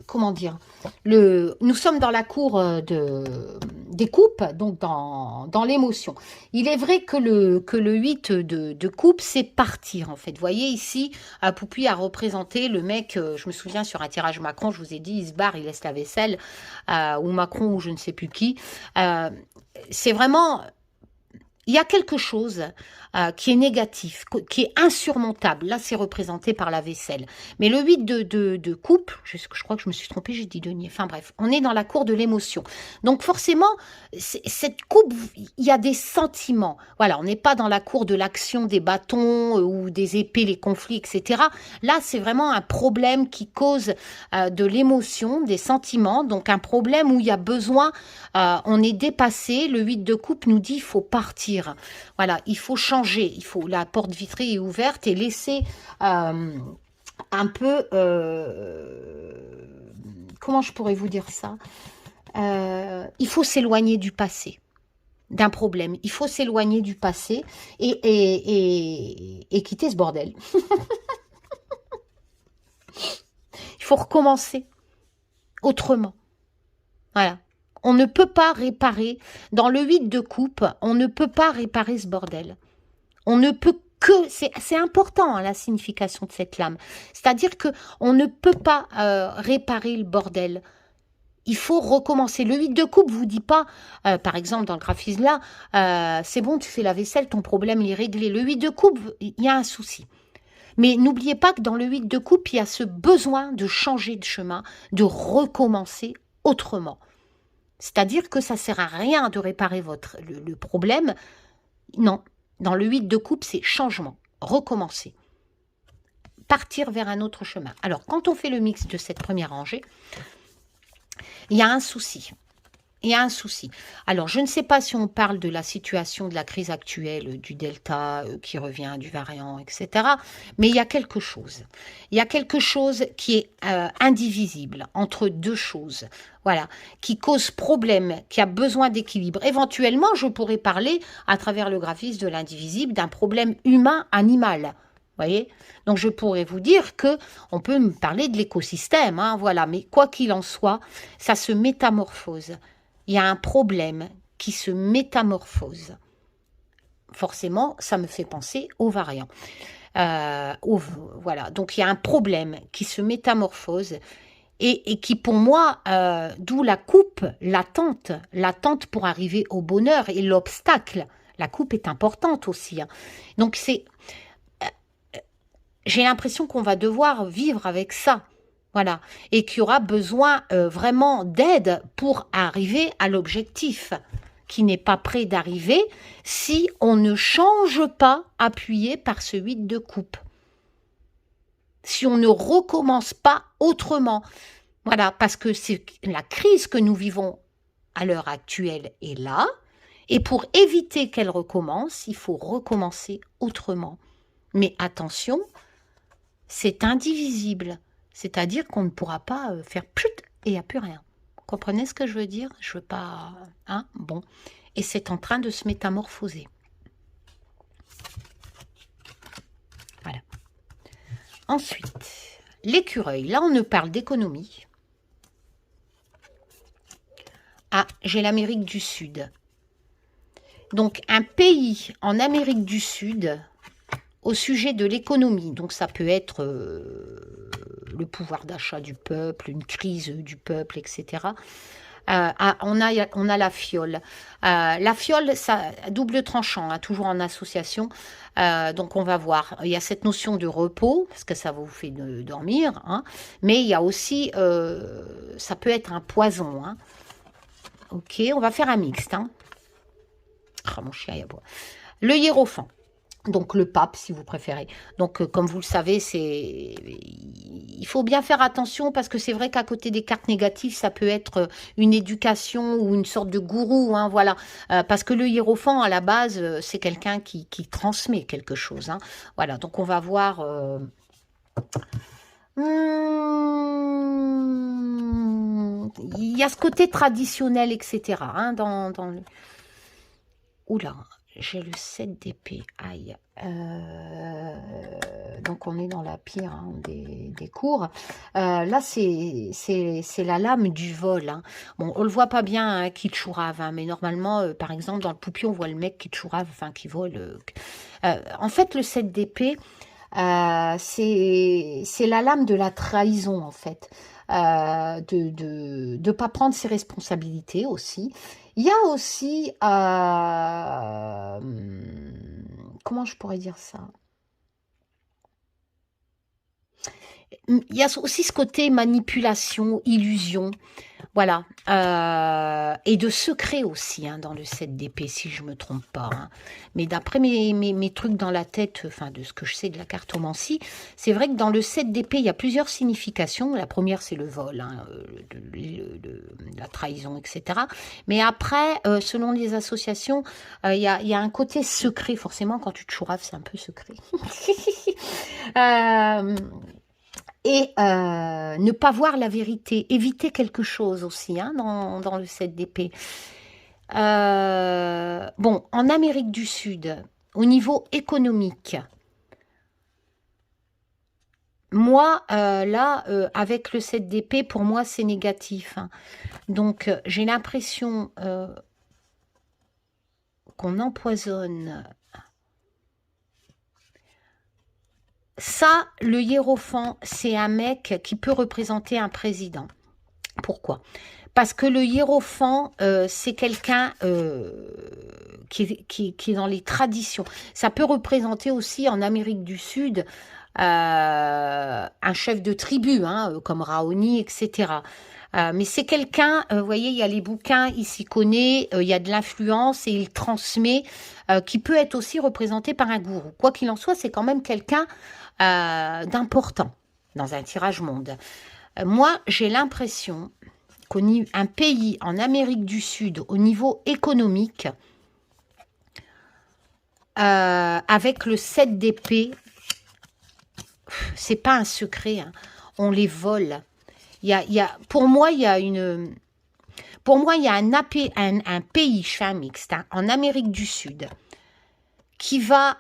Comment dire, nous sommes dans la cour des coupes, donc dans l'émotion. Il est vrai que le 8 de coupe, c'est partir, en fait. Vous voyez ici, Poupi a représenté le mec, je me souviens sur un tirage Macron, je vous ai dit, il se barre, il laisse la vaisselle, ou Macron, ou je ne sais plus qui. C'est vraiment... Il y a quelque chose qui est négatif, qui est insurmontable. Là, c'est représenté par la vaisselle. Mais le 8 de coupe, je crois que je me suis trompée, j'ai dit denier. Enfin bref, on est dans la cour de l'émotion. Donc forcément, cette coupe, il y a des sentiments. Voilà, on n'est pas dans la cour de l'action des bâtons ou des épées, les conflits, etc. Là, c'est vraiment un problème qui cause de l'émotion, des sentiments. Donc un problème où il y a besoin, on est dépassé. Le 8 de coupe nous dit, il faut partir. Voilà, il faut changer, la porte vitrée est ouverte et laisser un peu, comment je pourrais vous dire ça, il faut s'éloigner du passé, d'un problème, il faut s'éloigner du passé et quitter ce bordel. Il faut recommencer autrement, voilà. On ne peut pas réparer, dans le 8 de coupe, on ne peut pas réparer ce bordel. On ne peut que, c'est important hein, la signification de cette lame, c'est-à-dire que on ne peut pas réparer le bordel. Il faut recommencer. Le 8 de coupe vous dit pas, par exemple dans le graphisme là, c'est bon, tu fais la vaisselle, ton problème il est réglé. Le 8 de coupe, il y a un souci. Mais n'oubliez pas que dans le 8 de coupe, il y a ce besoin de changer de chemin, de recommencer autrement. C'est-à-dire que ça ne sert à rien de réparer le problème. Non, dans le 8 de coupe, c'est changement, recommencer, partir vers un autre chemin. Alors, quand on fait le mix de cette première rangée, il y a un souci. il y a un souci. Alors, je ne sais pas si on parle de la situation de la crise actuelle, du Delta qui revient, du variant, etc. Mais il y a quelque chose. Il y a quelque chose qui est indivisible entre deux choses. Voilà, qui cause problème, qui a besoin d'équilibre. Éventuellement, je pourrais parler, à travers le graphisme de l'indivisible, d'un problème humain-animal. Voyez, donc je pourrais vous dire que on peut me parler de l'écosystème, hein, voilà. Mais quoi qu'il en soit, ça se métamorphose. Il y a un problème qui se métamorphose. Forcément, ça me fait penser aux variants. Voilà, donc il y a un problème qui se métamorphose et qui, pour moi, d'où la coupe, l'attente pour arriver au bonheur et l'obstacle. La coupe est importante aussi. Hein. Donc j'ai l'impression qu'on va devoir vivre avec ça. Voilà, et qu'il y aura besoin vraiment d'aide pour arriver à l'objectif qui n'est pas prêt d'arriver si on ne change pas appuyé par ce 8 de coupe. Si on ne recommence pas autrement. Voilà, parce que c'est la crise que nous vivons à l'heure actuelle est là, et pour éviter qu'elle recommence, il faut recommencer autrement. Mais attention, c'est indivisible. C'est-à-dire qu'on ne pourra pas faire pchut et il n'y a plus rien. Vous comprenez ce que je veux dire? Je veux pas... Hein? Bon. Et c'est en train de se métamorphoser. Voilà. Ensuite, l'écureuil. Là, on ne parle d'économie. Ah, j'ai l'Amérique du Sud. Donc, un pays en Amérique du Sud... au sujet de l'économie, donc ça peut être le pouvoir d'achat du peuple, une crise du peuple, etc. On a la fiole. La fiole, ça double tranchant, hein, toujours en association. Donc on va voir. Il y a cette notion de repos, parce que ça vous fait dormir, hein, mais il y a aussi, ça peut être un poison. Hein. Ok, on va faire un mixte. Hein. Ah, mon chien, il aboie. Le hiérophant. Donc le pape, si vous préférez. Donc comme vous le savez, il faut bien faire attention parce que c'est vrai qu'à côté des cartes négatives, ça peut être une éducation ou une sorte de gourou, hein, voilà. Parce que le hiérophant, à la base, c'est quelqu'un qui transmet quelque chose. Hein. Voilà, donc on va voir... il y a ce côté traditionnel, etc. Hein, dans le... Oula, j'ai le 7 d'épée. Aïe. Donc, on est dans la pire hein, des cours. Là, c'est la lame du vol. Hein. Bon, on le voit pas bien, hein, qui chourave. Hein, mais normalement, par exemple, dans le poupier, on voit le mec qui chourave, enfin, qui vole. En fait, le 7 d'épée, c'est la lame de la trahison, en fait. De pas prendre ses responsabilités aussi. Il y a aussi, comment je pourrais dire ça? Il y a aussi ce côté manipulation, illusion, voilà, et de secret aussi, hein, dans le 7 d'épée, si je ne me trompe pas. Hein. Mais d'après mes trucs dans la tête, enfin de ce que je sais de la cartomancie, c'est vrai que dans le 7 d'épée, il y a plusieurs significations. La première, c'est le vol, hein, la trahison, etc. Mais après, selon les associations, il y a un côté secret. Forcément, quand tu te chouraves, c'est un peu secret. Et ne pas voir la vérité, éviter quelque chose aussi hein, dans le 7 d'épée. Bon, en Amérique du Sud, au niveau économique, moi, là, avec le 7 d'épée, pour moi, c'est négatif. Hein. Donc, j'ai l'impression qu'on empoisonne... Ça, le hiérophant, c'est un mec qui peut représenter un président. Pourquoi? Parce que le hiérophant, c'est quelqu'un qui est dans les traditions. Ça peut représenter aussi en Amérique du Sud un chef de tribu, hein, comme Raoni, etc. Mais c'est quelqu'un, vous voyez, il y a les bouquins, il s'y connaît, il y a de l'influence et il transmet, qui peut être aussi représenté par un gourou. Quoi qu'il en soit, c'est quand même quelqu'un d'important dans un tirage monde. Moi, j'ai l'impression qu'un pays en Amérique du Sud, au niveau économique, avec le 7 d'épée, c'est pas un secret, hein, on les vole. Pour moi, il y a un pays, je fais un mixte, hein, en Amérique du Sud, qui va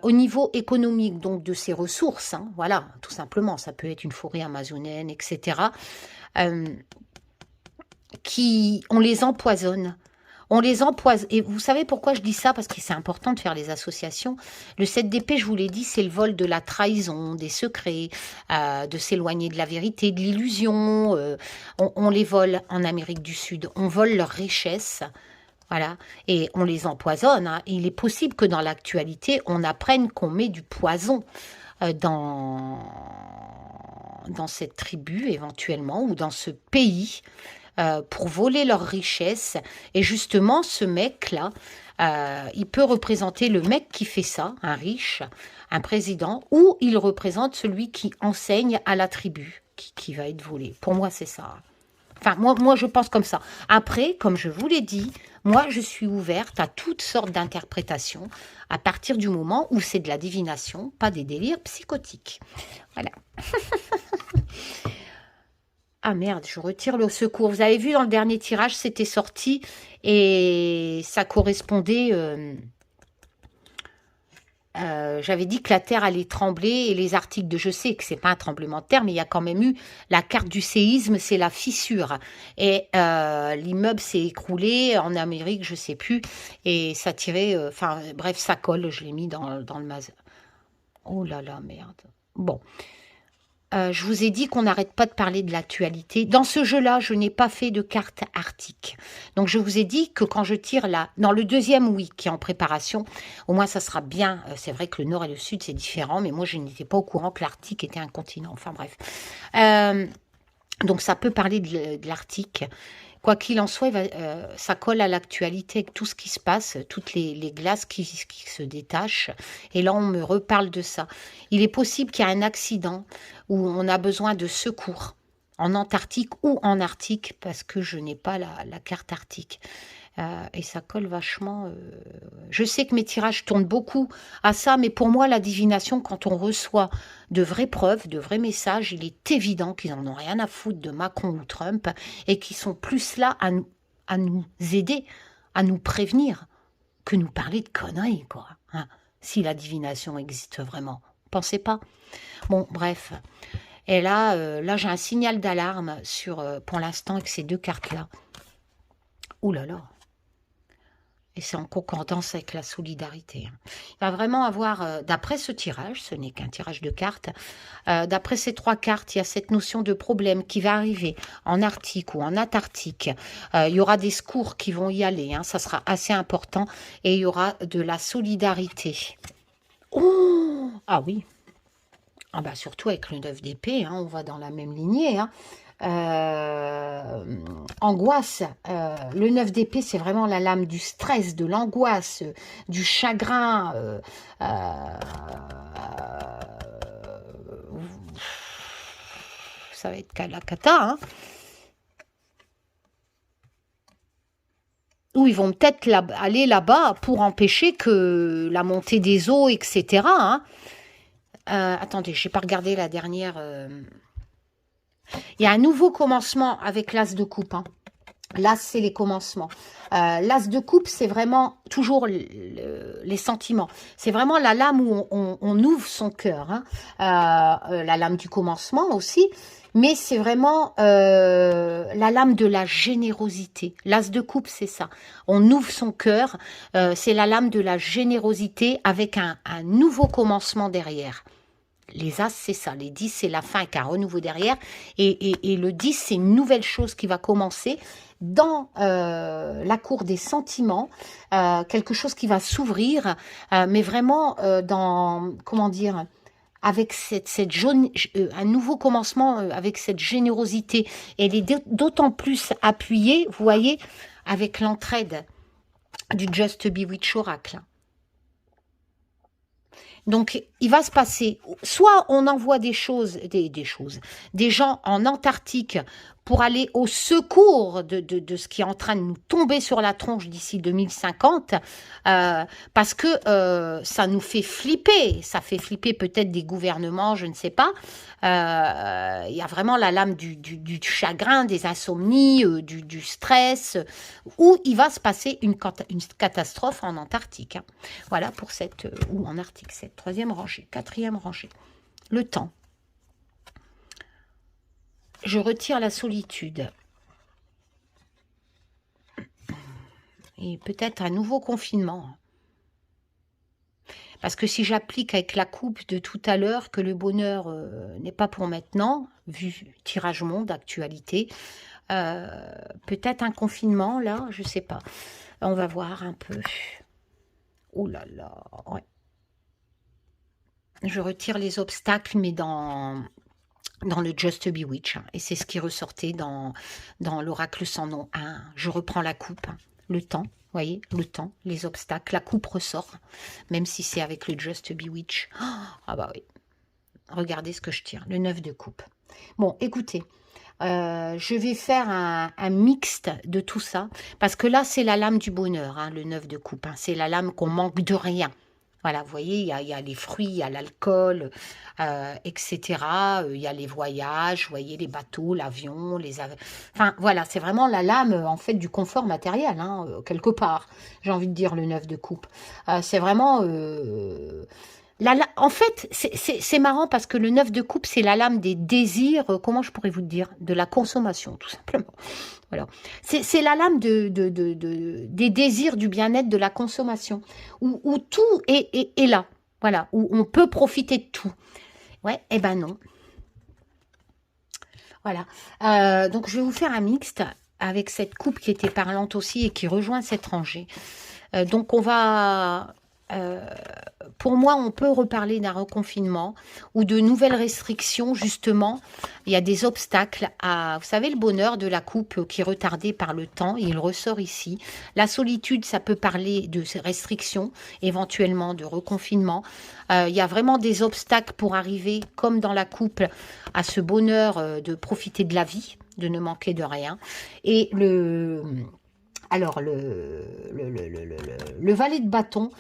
au niveau économique, donc de ses ressources, hein, voilà, tout simplement, ça peut être une forêt amazonienne, etc., on les empoisonne. On les empoisonne. Et vous savez pourquoi je dis ça? Parce que c'est important de faire les associations. Le 7 d'épée, je vous l'ai dit, c'est le vol de la trahison, des secrets, de s'éloigner de la vérité, de l'illusion. On les vole en Amérique du Sud. On vole leurs richesses. Voilà. Et on les empoisonne, hein. Il est possible que dans l'actualité, on apprenne qu'on met du poison dans cette tribu, éventuellement, ou dans ce pays, pour voler leurs richesses. Et justement, ce mec-là, il peut représenter le mec qui fait ça, un riche, un président, ou il représente celui qui enseigne à la tribu, qui va être volé. Pour moi, c'est ça. Enfin, moi, je pense comme ça. Après, comme je vous l'ai dit, moi, je suis ouverte à toutes sortes d'interprétations à partir du moment où c'est de la divination, pas des délires psychotiques. Voilà. Ah merde, je retire le secours. Vous avez vu dans le dernier tirage, c'était sorti et ça correspondait... j'avais dit que la terre allait trembler et les articles de... Je sais que c'est pas un tremblement de terre, mais il y a quand même eu la carte du séisme, c'est la fissure. Et l'immeuble s'est écroulé en Amérique, je sais plus, et ça tirait... Enfin, bref, ça colle, je l'ai mis dans le mas. Oh là là, merde. Bon. Je vous ai dit qu'on n'arrête pas de parler de l'actualité. Dans ce jeu-là, je n'ai pas fait de carte arctique. Donc, je vous ai dit que quand je tire là, dans le deuxième, oui, qui est en préparation, au moins, ça sera bien. C'est vrai que le nord et le sud, c'est différent, mais moi, je n'étais pas au courant que l'Arctique était un continent. Enfin, bref. Donc, ça peut parler de l'Arctique. Quoi qu'il en soit, ça colle à l'actualité avec tout ce qui se passe, toutes les glaces qui se détachent. Et là, on me reparle de ça. Il est possible qu'il y ait un accident où on a besoin de secours en Antarctique ou en Arctique, parce que je n'ai pas la carte arctique. Et ça colle vachement. Je sais que mes tirages tournent beaucoup à ça, mais pour moi, la divination, quand on reçoit de vraies preuves, de vrais messages, il est évident qu'ils n'en ont rien à foutre de Macron ou Trump et qu'ils sont plus là à nous aider, à nous prévenir, que nous parler de conneries, quoi. Hein, si la divination existe vraiment. Pensez pas? Bon, bref. Et là j'ai un signal d'alarme pour l'instant avec ces deux cartes-là. Ouh là là. Et c'est en concordance avec la solidarité. Il va vraiment avoir, d'après ce tirage, ce n'est qu'un tirage de cartes, d'après ces trois cartes, il y a cette notion de problème qui va arriver en Arctique ou en Antarctique. Il y aura des secours qui vont y aller, hein, ça sera assez important. Et il y aura de la solidarité. Oh, ah oui. Ah bah surtout avec le 9 d'épée, hein, on va dans la même lignée, hein. Angoisse, le 9 d'épée, c'est vraiment la lame du stress, de l'angoisse, du chagrin. Ça va être la cata, hein. Ou ils vont peut-être aller là-bas pour empêcher que la montée des eaux, etc. Hein. Attendez, je n'ai pas regardé la dernière... Il y a un nouveau commencement avec l'as de coupe. Hein. L'as, c'est les commencements. L'as de coupe, c'est vraiment toujours les sentiments. C'est vraiment la lame où on ouvre son cœur. Hein. La lame du commencement aussi. Mais c'est vraiment la lame de la générosité. L'as de coupe, c'est ça. On ouvre son cœur. C'est la lame de la générosité avec un nouveau commencement derrière. Les As, c'est ça. Les 10, c'est la fin avec un renouveau derrière. Et le 10, c'est une nouvelle chose qui va commencer dans la cour des sentiments. Quelque chose qui va s'ouvrir, mais vraiment dans, comment dire, avec un nouveau commencement avec cette générosité. Et elle est d'autant plus appuyée, vous voyez, avec l'entraide du Just Bewitch Oracle. Donc, il va se passer, soit on envoie des gens en Antarctique pour aller au secours de ce qui est en train de nous tomber sur la tronche d'ici 2050, parce que ça nous fait flipper, ça fait flipper peut-être des gouvernements, je ne sais pas. Il y a vraiment la lame du chagrin, des insomnies, du stress, où il va se passer une catastrophe en Antarctique. Hein. Voilà pour cette, ou en Arctique, cette troisième rangée, quatrième rangée. Le temps. Je retire la solitude. Et peut-être un nouveau confinement. Parce que si j'applique avec la coupe de tout à l'heure que le bonheur n'est pas pour maintenant, vu tirage monde, actualité, peut-être un confinement, là, je ne sais pas. On va voir un peu. Oh là là, ouais. Je retire les obstacles, mais dans le Just Bewitch, hein, et c'est ce qui ressortait dans l'oracle sans nom 1. Je reprends la coupe, hein, le temps, vous voyez, le temps, les obstacles, la coupe ressort, même si c'est avec le Just Bewitch. Oh, ah bah oui, regardez ce que je tire, le 9 de coupe. Bon, écoutez, je vais faire un mixte de tout ça, parce que là, c'est la lame du bonheur, hein, le 9 de coupe, hein, c'est la lame qu'on manque de rien. Voilà, vous voyez, il y a les fruits, il y a l'alcool, etc. Il y a les voyages, vous voyez, les bateaux, l'avion, Enfin, voilà, c'est vraiment la lame, en fait, du confort matériel, hein, quelque part. J'ai envie de dire le 9 de coupe. C'est vraiment... En fait, c'est marrant parce que le 9 de coupe, c'est la lame des désirs, comment je pourrais vous dire, de la consommation, tout simplement. Voilà. C'est la lame des désirs du bien-être, de la consommation, où tout est là, voilà, où on peut profiter de tout. Ouais, eh ben non. Voilà. Donc, je vais vous faire un mixte avec cette coupe qui était parlante aussi et qui rejoint cette rangée. Donc, on va... pour moi, on peut reparler d'un reconfinement ou de nouvelles restrictions, justement. Il y a des obstacles à, vous savez, le bonheur de la coupe qui est retardé par le temps, et il ressort ici. La solitude, ça peut parler de ces restrictions, éventuellement de reconfinement. Il y a vraiment des obstacles pour arriver, comme dans la coupe, à ce bonheur de profiter de la vie, de ne manquer de rien. Et alors, le valet de bâton,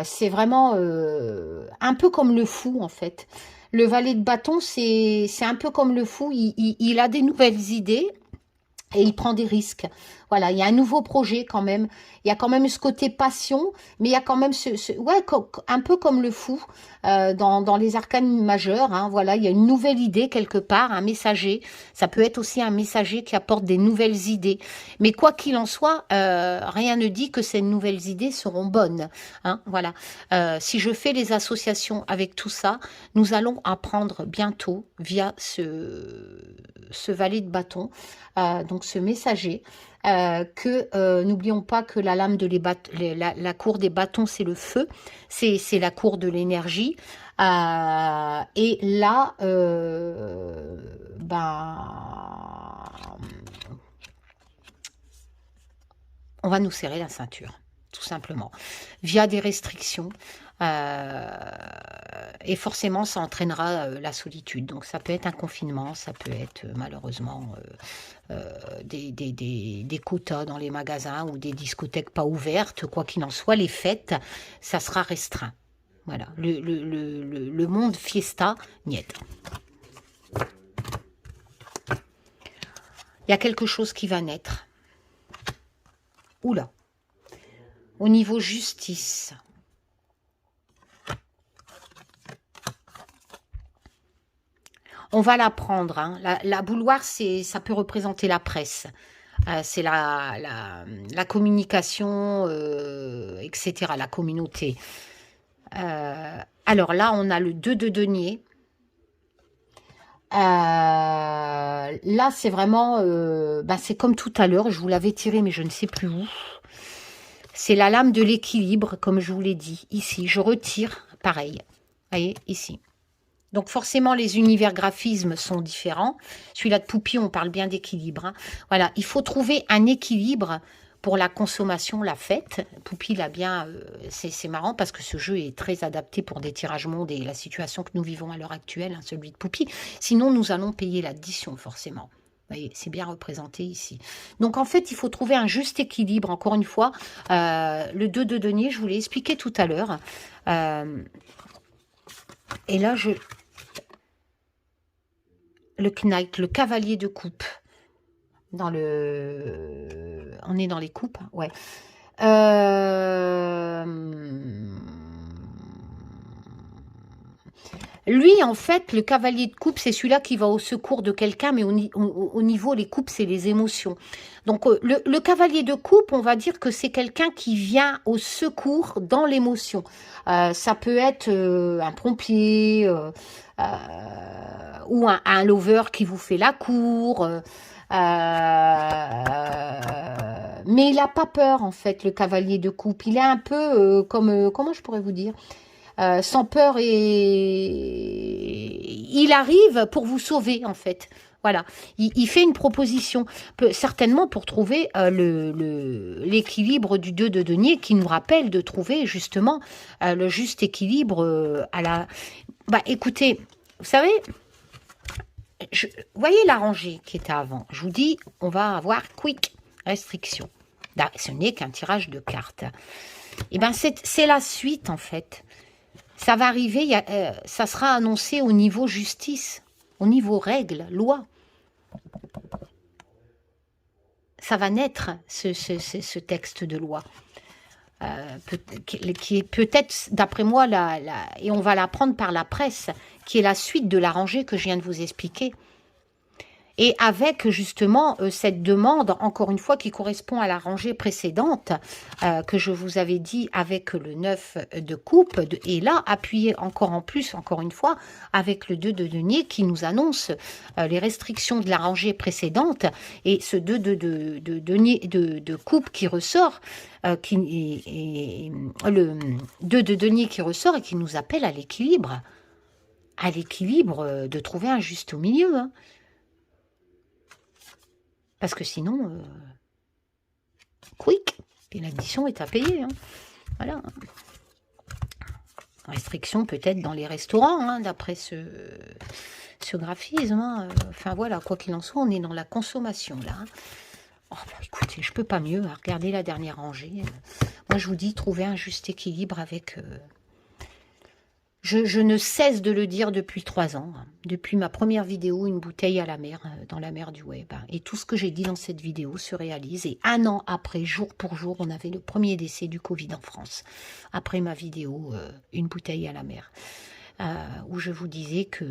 c'est vraiment un peu comme le fou, en fait. Le valet de bâton, c'est un peu comme le fou. Il a des nouvelles idées et il prend des risques. Voilà, il y a un nouveau projet quand même. Il y a quand même ce côté passion, mais il y a quand même ouais, un peu comme le fou dans les arcanes majeures. Hein, voilà, il y a une nouvelle idée quelque part, un messager. Ça peut être aussi un messager qui apporte des nouvelles idées. Mais quoi qu'il en soit, rien ne dit que ces nouvelles idées seront bonnes. Hein, voilà. Si je fais les associations avec tout ça, nous allons apprendre bientôt via ce valet de bâton, donc ce messager, que n'oublions pas que la lame de la cour des bâtons, c'est le feu, c'est la cour de l'énergie. Et là, on va nous serrer la ceinture, tout simplement, via des restrictions. Et forcément, ça entraînera la solitude. Donc, ça peut être un confinement, ça peut être malheureusement des quotas dans les magasins ou des discothèques pas ouvertes. Quoi qu'il en soit, les fêtes, ça sera restreint. Voilà, le monde fiesta, niet. Il y a quelque chose qui va naître. Oula. Au niveau justice. On va la prendre. Hein. La bouilloire, ça peut représenter la presse. C'est la communication, etc. La communauté. Alors là, on a le 2 de denier. Là, c'est vraiment... c'est comme tout à l'heure. Je vous l'avais tiré, mais je ne sais plus où. C'est la lame de l'équilibre, comme je vous l'ai dit. Ici, je retire. Pareil. Vous voyez, ici. Donc forcément, les univers graphismes sont différents. Celui-là de Poupie, on parle bien d'équilibre. Hein. Voilà, il faut trouver un équilibre pour la consommation, la fête. Poupie l'a bien... c'est marrant parce que ce jeu est très adapté pour des tirages mondes et la situation que nous vivons à l'heure actuelle, hein, celui de Poupie. Sinon, nous allons payer l'addition, forcément. voyez, c'est bien représenté ici. Donc, en fait, il faut trouver un juste équilibre. Encore une fois, le 2 de denier, je vous l'ai expliqué tout à l'heure. Et là, le Knight, le cavalier de coupe. On est dans les coupes, ouais. Lui, en fait, le cavalier de coupe, c'est celui-là qui va au secours de quelqu'un, mais au niveau, les coupes, c'est les émotions. Donc, le cavalier de coupe, on va dire que c'est quelqu'un qui vient au secours dans l'émotion. Ça peut être un pompier, ou un lover qui vous fait la cour, mais il n'a pas peur, en fait, le cavalier de coupe. Il est un peu comme, comment je pourrais vous dire, sans peur, et il arrive pour vous sauver, en fait. Voilà, il fait une proposition, certainement pour trouver l'équilibre du 2 de denier, qui nous rappelle de trouver justement le juste équilibre à la... Bah écoutez, vous savez, voyez la rangée qui était avant. Je vous dis, on va avoir quick restriction. Là, ce n'est qu'un tirage de cartes. Et ben c'est la suite, en fait. Ça va arriver, ça sera annoncé au niveau justice, au niveau règles, loi. Ça va naître, ce texte de loi. Qui est peut-être, d'après moi, et on va l'apprendre par la presse, qui est la suite de la rangée que je viens de vous expliquer. Et avec justement cette demande, encore une fois, qui correspond à la rangée précédente, que je vous avais dit avec le 9 de coupe, et là, appuyé encore en plus, encore une fois, avec le 2 de denier qui nous annonce les restrictions de la rangée précédente, et ce 2 de coupe qui ressort, le 2 de denier qui ressort et qui nous appelle à l'équilibre de trouver un juste au milieu, hein. Parce que sinon, quick, puis l'addition est à payer, hein. Voilà. Restriction peut-être dans les restaurants, hein, d'après ce graphisme, hein. Enfin voilà, quoi qu'il en soit, on est dans la consommation là, hein. Oh, bah, écoutez, je peux pas mieux, hein. Regardez la dernière rangée. Moi, je vous dis, trouver un juste équilibre avec... Je ne cesse de le dire depuis 3 ans, hein. Depuis ma première vidéo, une bouteille à la mer, dans la mer du web, hein. Et tout ce que j'ai dit dans cette vidéo se réalise. Et 1 an après, jour pour jour, on avait le premier décès du Covid en France. Après ma vidéo, une bouteille à la mer, où je vous disais que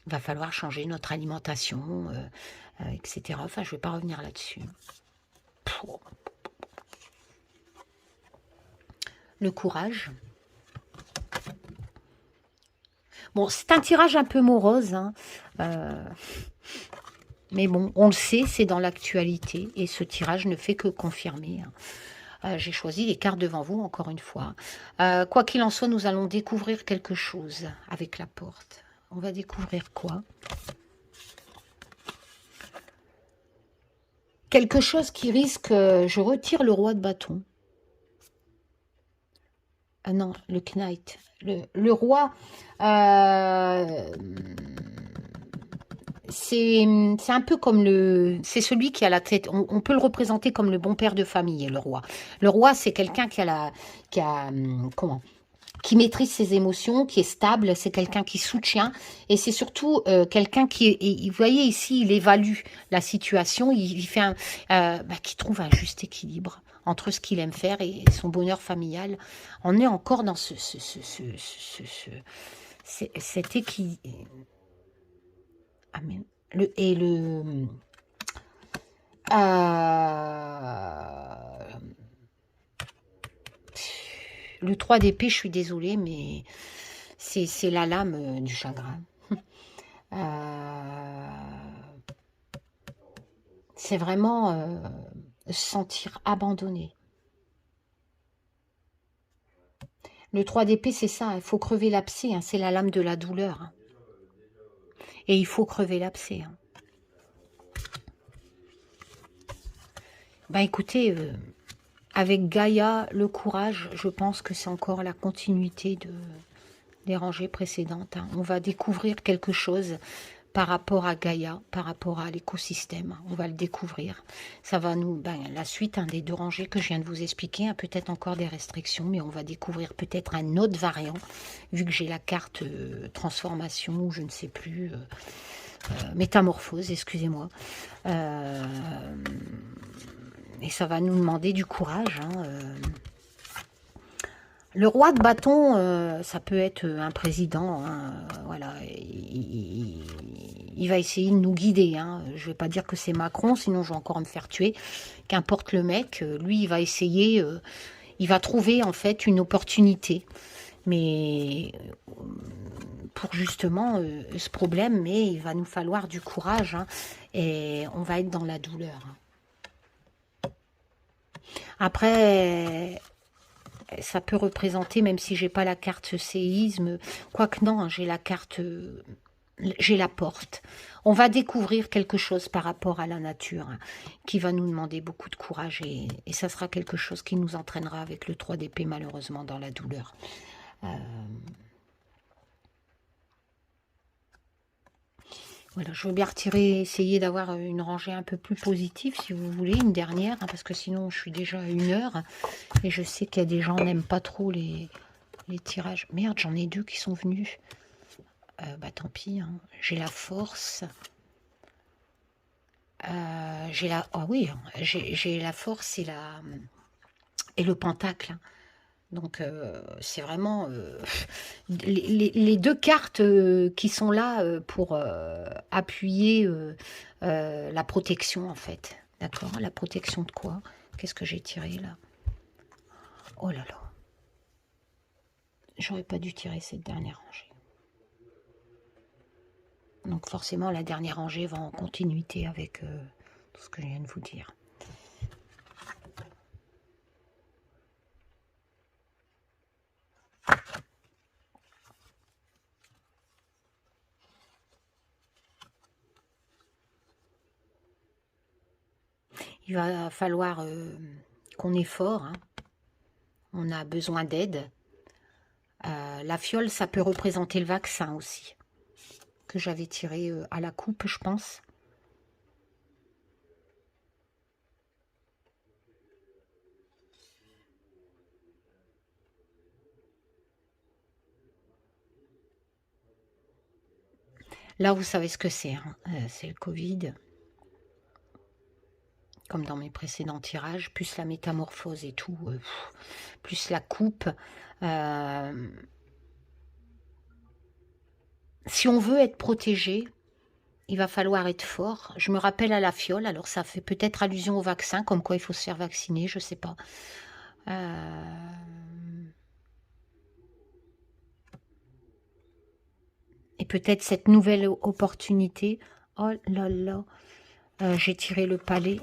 va falloir changer notre alimentation, etc. Enfin, je ne vais pas revenir là-dessus. Le courage. Bon, c'est un tirage un peu morose, hein. Mais bon, on le sait, c'est dans l'actualité. Et ce tirage ne fait que confirmer, hein. J'ai choisi les cartes devant vous, encore une fois. Quoi qu'il en soit, nous allons découvrir quelque chose avec la porte. On va découvrir quoi? Quelque chose qui risque... je retire le roi de bâton. Ah non, le Knight. Le roi, c'est un peu comme c'est celui qui a la tête. On peut le représenter comme le bon père de famille, le roi. Le roi, c'est quelqu'un qui maîtrise ses émotions, qui est stable, c'est quelqu'un qui soutient, et c'est surtout quelqu'un vous voyez ici, il évalue la situation, il fait qui trouve un juste équilibre entre ce qu'il aime faire et son bonheur familial. On est encore dans cet équilibre. Ah, mais le 3 d'épée, je suis désolée, mais c'est la lame du chagrin. C'est vraiment se sentir abandonné. Le 3 d'épée, c'est ça, il faut crever l'abcès, hein, c'est la lame de la douleur, hein. Et il faut crever l'abcès, hein. Ben écoutez, avec Gaïa, le courage, je pense que c'est encore la continuité des rangées précédentes, hein. On va découvrir quelque chose par rapport à Gaïa, par rapport à l'écosystème. On va le découvrir. Ça va nous... la suite des 2 rangées que je viens de vous expliquer, a peut-être encore des restrictions, mais on va découvrir peut-être un autre variant, vu que j'ai la carte transformation, ou je ne sais plus, métamorphose, excusez-moi. Et ça va nous demander du courage, Le roi de bâton, ça peut être un président, voilà, il va essayer de nous guider, Je ne vais pas dire que c'est Macron, sinon je vais encore me faire tuer. Qu'importe le mec, lui, il va essayer, il va trouver en fait une opportunité, mais pour justement ce problème, mais il va nous falloir du courage, et on va être dans la douleur. Après... ça peut représenter, même si j'ai pas la carte séisme, quoique non, j'ai la carte, j'ai la porte. On va découvrir quelque chose par rapport à la nature, qui va nous demander beaucoup de courage, et ça sera quelque chose qui nous entraînera avec le 3 d'épée, malheureusement, dans la douleur. Voilà, je veux bien retirer, essayer d'avoir une rangée un peu plus positive, si vous voulez, une dernière, parce que sinon je suis déjà à 1 heure, et je sais qu'il y a des gens qui n'aiment pas trop les tirages. Merde, j'en ai 2 qui sont venus. Tant pis, j'ai la force. J'ai la... Ah oui, j'ai la force et le pentacle. Donc, c'est vraiment les 2 cartes qui sont là pour appuyer la protection, en fait. D'accord? La protection de quoi? Qu'est-ce que j'ai tiré, là? Oh là là. J'aurais pas dû tirer cette dernière rangée. Donc, forcément, la dernière rangée va en continuité avec tout ce que je viens de vous dire. Il va falloir qu'on est fort. On a besoin d'aide. La fiole, ça peut représenter le vaccin aussi, que j'avais tiré à la coupe, je pense. Là, vous savez ce que c'est. C'est le Covid. Comme dans mes précédents tirages, plus la métamorphose et tout, plus la coupe. Si on veut être protégé, il va falloir être fort. Je me rappelle à la fiole, alors ça fait peut-être allusion au vaccin, comme quoi il faut se faire vacciner, je ne sais pas. Et peut-être cette nouvelle opportunité. Oh là là, j'ai tiré le palais.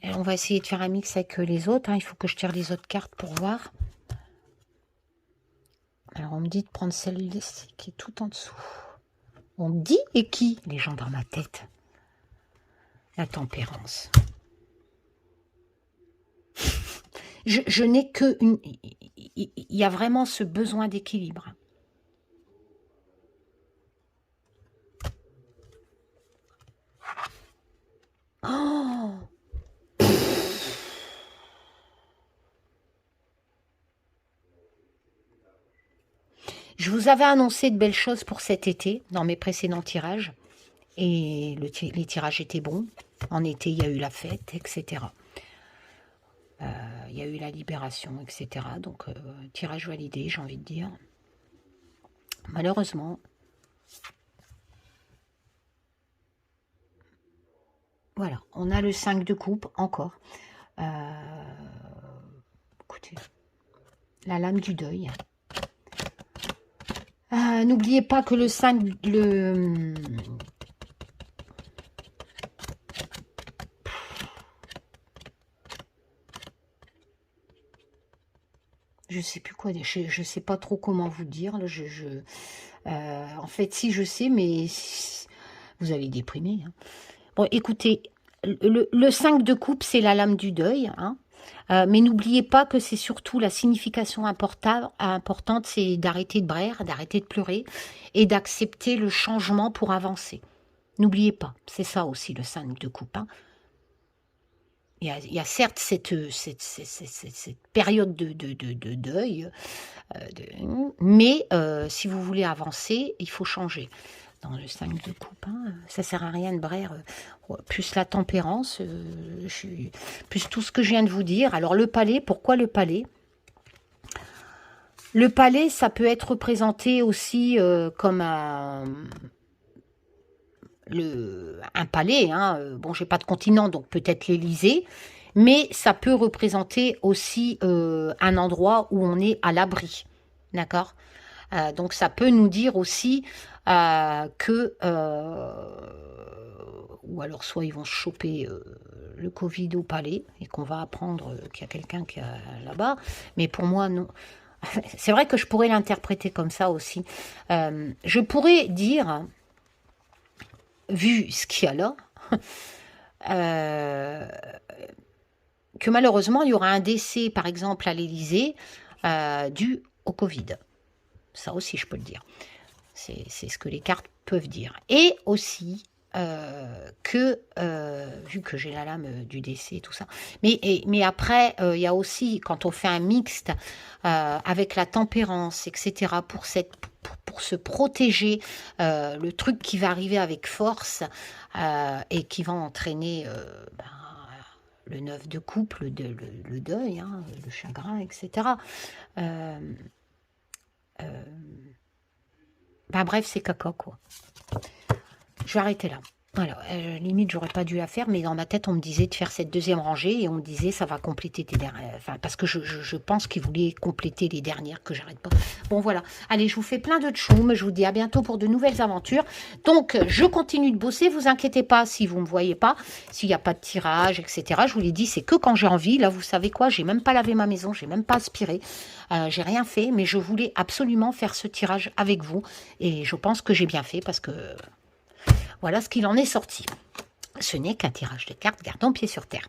Et on va essayer de faire un mix avec les autres. Il faut que je tire les autres cartes pour voir. Alors, on me dit de prendre celle-ci qui est tout en dessous. On me dit et qui? Les gens dans ma tête. La tempérance. Je n'ai que une... Il y a vraiment ce besoin d'équilibre. Oh! Je vous avais annoncé de belles choses pour cet été, dans mes précédents tirages. Et les tirages étaient bons. En été, il y a eu la fête, etc. Il y a eu la libération, etc. Donc, tirage validé, j'ai envie de dire. Malheureusement, voilà, on a le 5 de coupe, encore. Écoutez, la lame du deuil. N'oubliez pas que le 5, je sais plus quoi dire, je sais pas trop comment vous dire. Là, en fait, si je sais, mais vous allez déprimer. Bon, écoutez, Le 5 de coupe, c'est la lame du deuil, hein. Mais n'oubliez pas que c'est surtout la signification importante, c'est d'arrêter de braire, d'arrêter de pleurer et d'accepter le changement pour avancer. N'oubliez pas, c'est ça aussi le 5 de coupe, hein. Il y a certes cette période de deuil, mais si vous voulez avancer, il faut changer. Dans le 5 de coupe, hein, ça sert à rien de braire, plus la tempérance, plus tout ce que je viens de vous dire. Alors le palais, pourquoi le palais? Le palais, ça peut être représenté aussi comme un palais, hein. Bon, j'ai pas de continent, donc peut-être l'Élysée, mais ça peut représenter aussi un endroit où on est à l'abri, d'accord? Donc ça peut nous dire aussi que, ou alors soit ils vont se choper le Covid au palais et qu'on va apprendre qu'il y a quelqu'un qui est là-bas, mais pour moi non. C'est vrai que je pourrais l'interpréter comme ça aussi. Je pourrais dire, vu ce qu'il y a là, que malheureusement il y aura un décès par exemple à l'Élysée dû au Covid. Ça aussi, je peux le dire. C'est ce que les cartes peuvent dire. Et aussi, vu que j'ai la lame du décès et tout ça, mais après, il y a aussi, quand on fait un mixte avec la tempérance, etc., pour se protéger, le truc qui va arriver avec force et qui va entraîner le 9 de coupe, le deuil, hein, le chagrin, etc., bref, c'est caca, quoi. Je vais arrêter là. Alors, limite, j'aurais pas dû la faire, mais dans ma tête, on me disait de faire cette deuxième rangée et on me disait ça va compléter tes dernières. Enfin, parce que je pense qu'ils voulaient compléter les dernières que j'arrête pas. Bon, voilà. Allez, je vous fais plein de tchoum. Je vous dis à bientôt pour de nouvelles aventures. Donc, je continue de bosser. Vous inquiétez pas si vous me voyez pas, s'il n'y a pas de tirage, etc. Je vous l'ai dit, c'est que quand j'ai envie. Là, vous savez quoi, j'ai même pas lavé ma maison, j'ai même pas aspiré. J'ai rien fait, mais je voulais absolument faire ce tirage avec vous. Et je pense que j'ai bien fait parce que voilà ce qu'il en est sorti. Ce n'est qu'un tirage de cartes, gardons pied sur terre.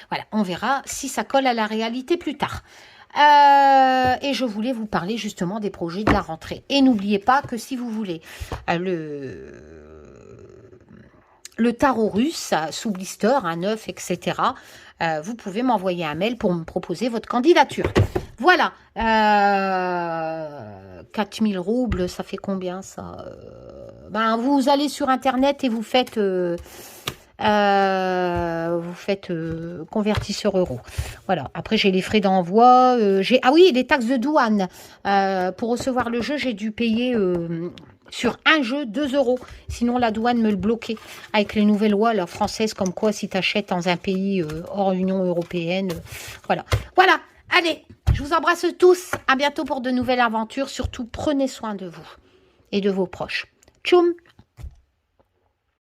Voilà, on verra si ça colle à la réalité plus tard. Et je voulais vous parler justement des projets de la rentrée. Et n'oubliez pas que si vous voulez le tarot russe sous blister, un œuf, etc., vous pouvez m'envoyer un mail pour me proposer votre candidature. Voilà. 4000 roubles, ça fait combien ça vous allez sur Internet et vous faites convertisseur euro. Voilà. Après, j'ai les frais d'envoi. Ah oui, les taxes de douane. Pour recevoir le jeu, j'ai dû payer sur un jeu 2 €. Sinon, la douane me le bloquait. Avec les nouvelles lois là, françaises, comme quoi si tu achètes dans un pays hors Union européenne. Voilà. Voilà. Allez, je vous embrasse tous. À bientôt pour de nouvelles aventures. Surtout, prenez soin de vous et de vos proches. Tchoum!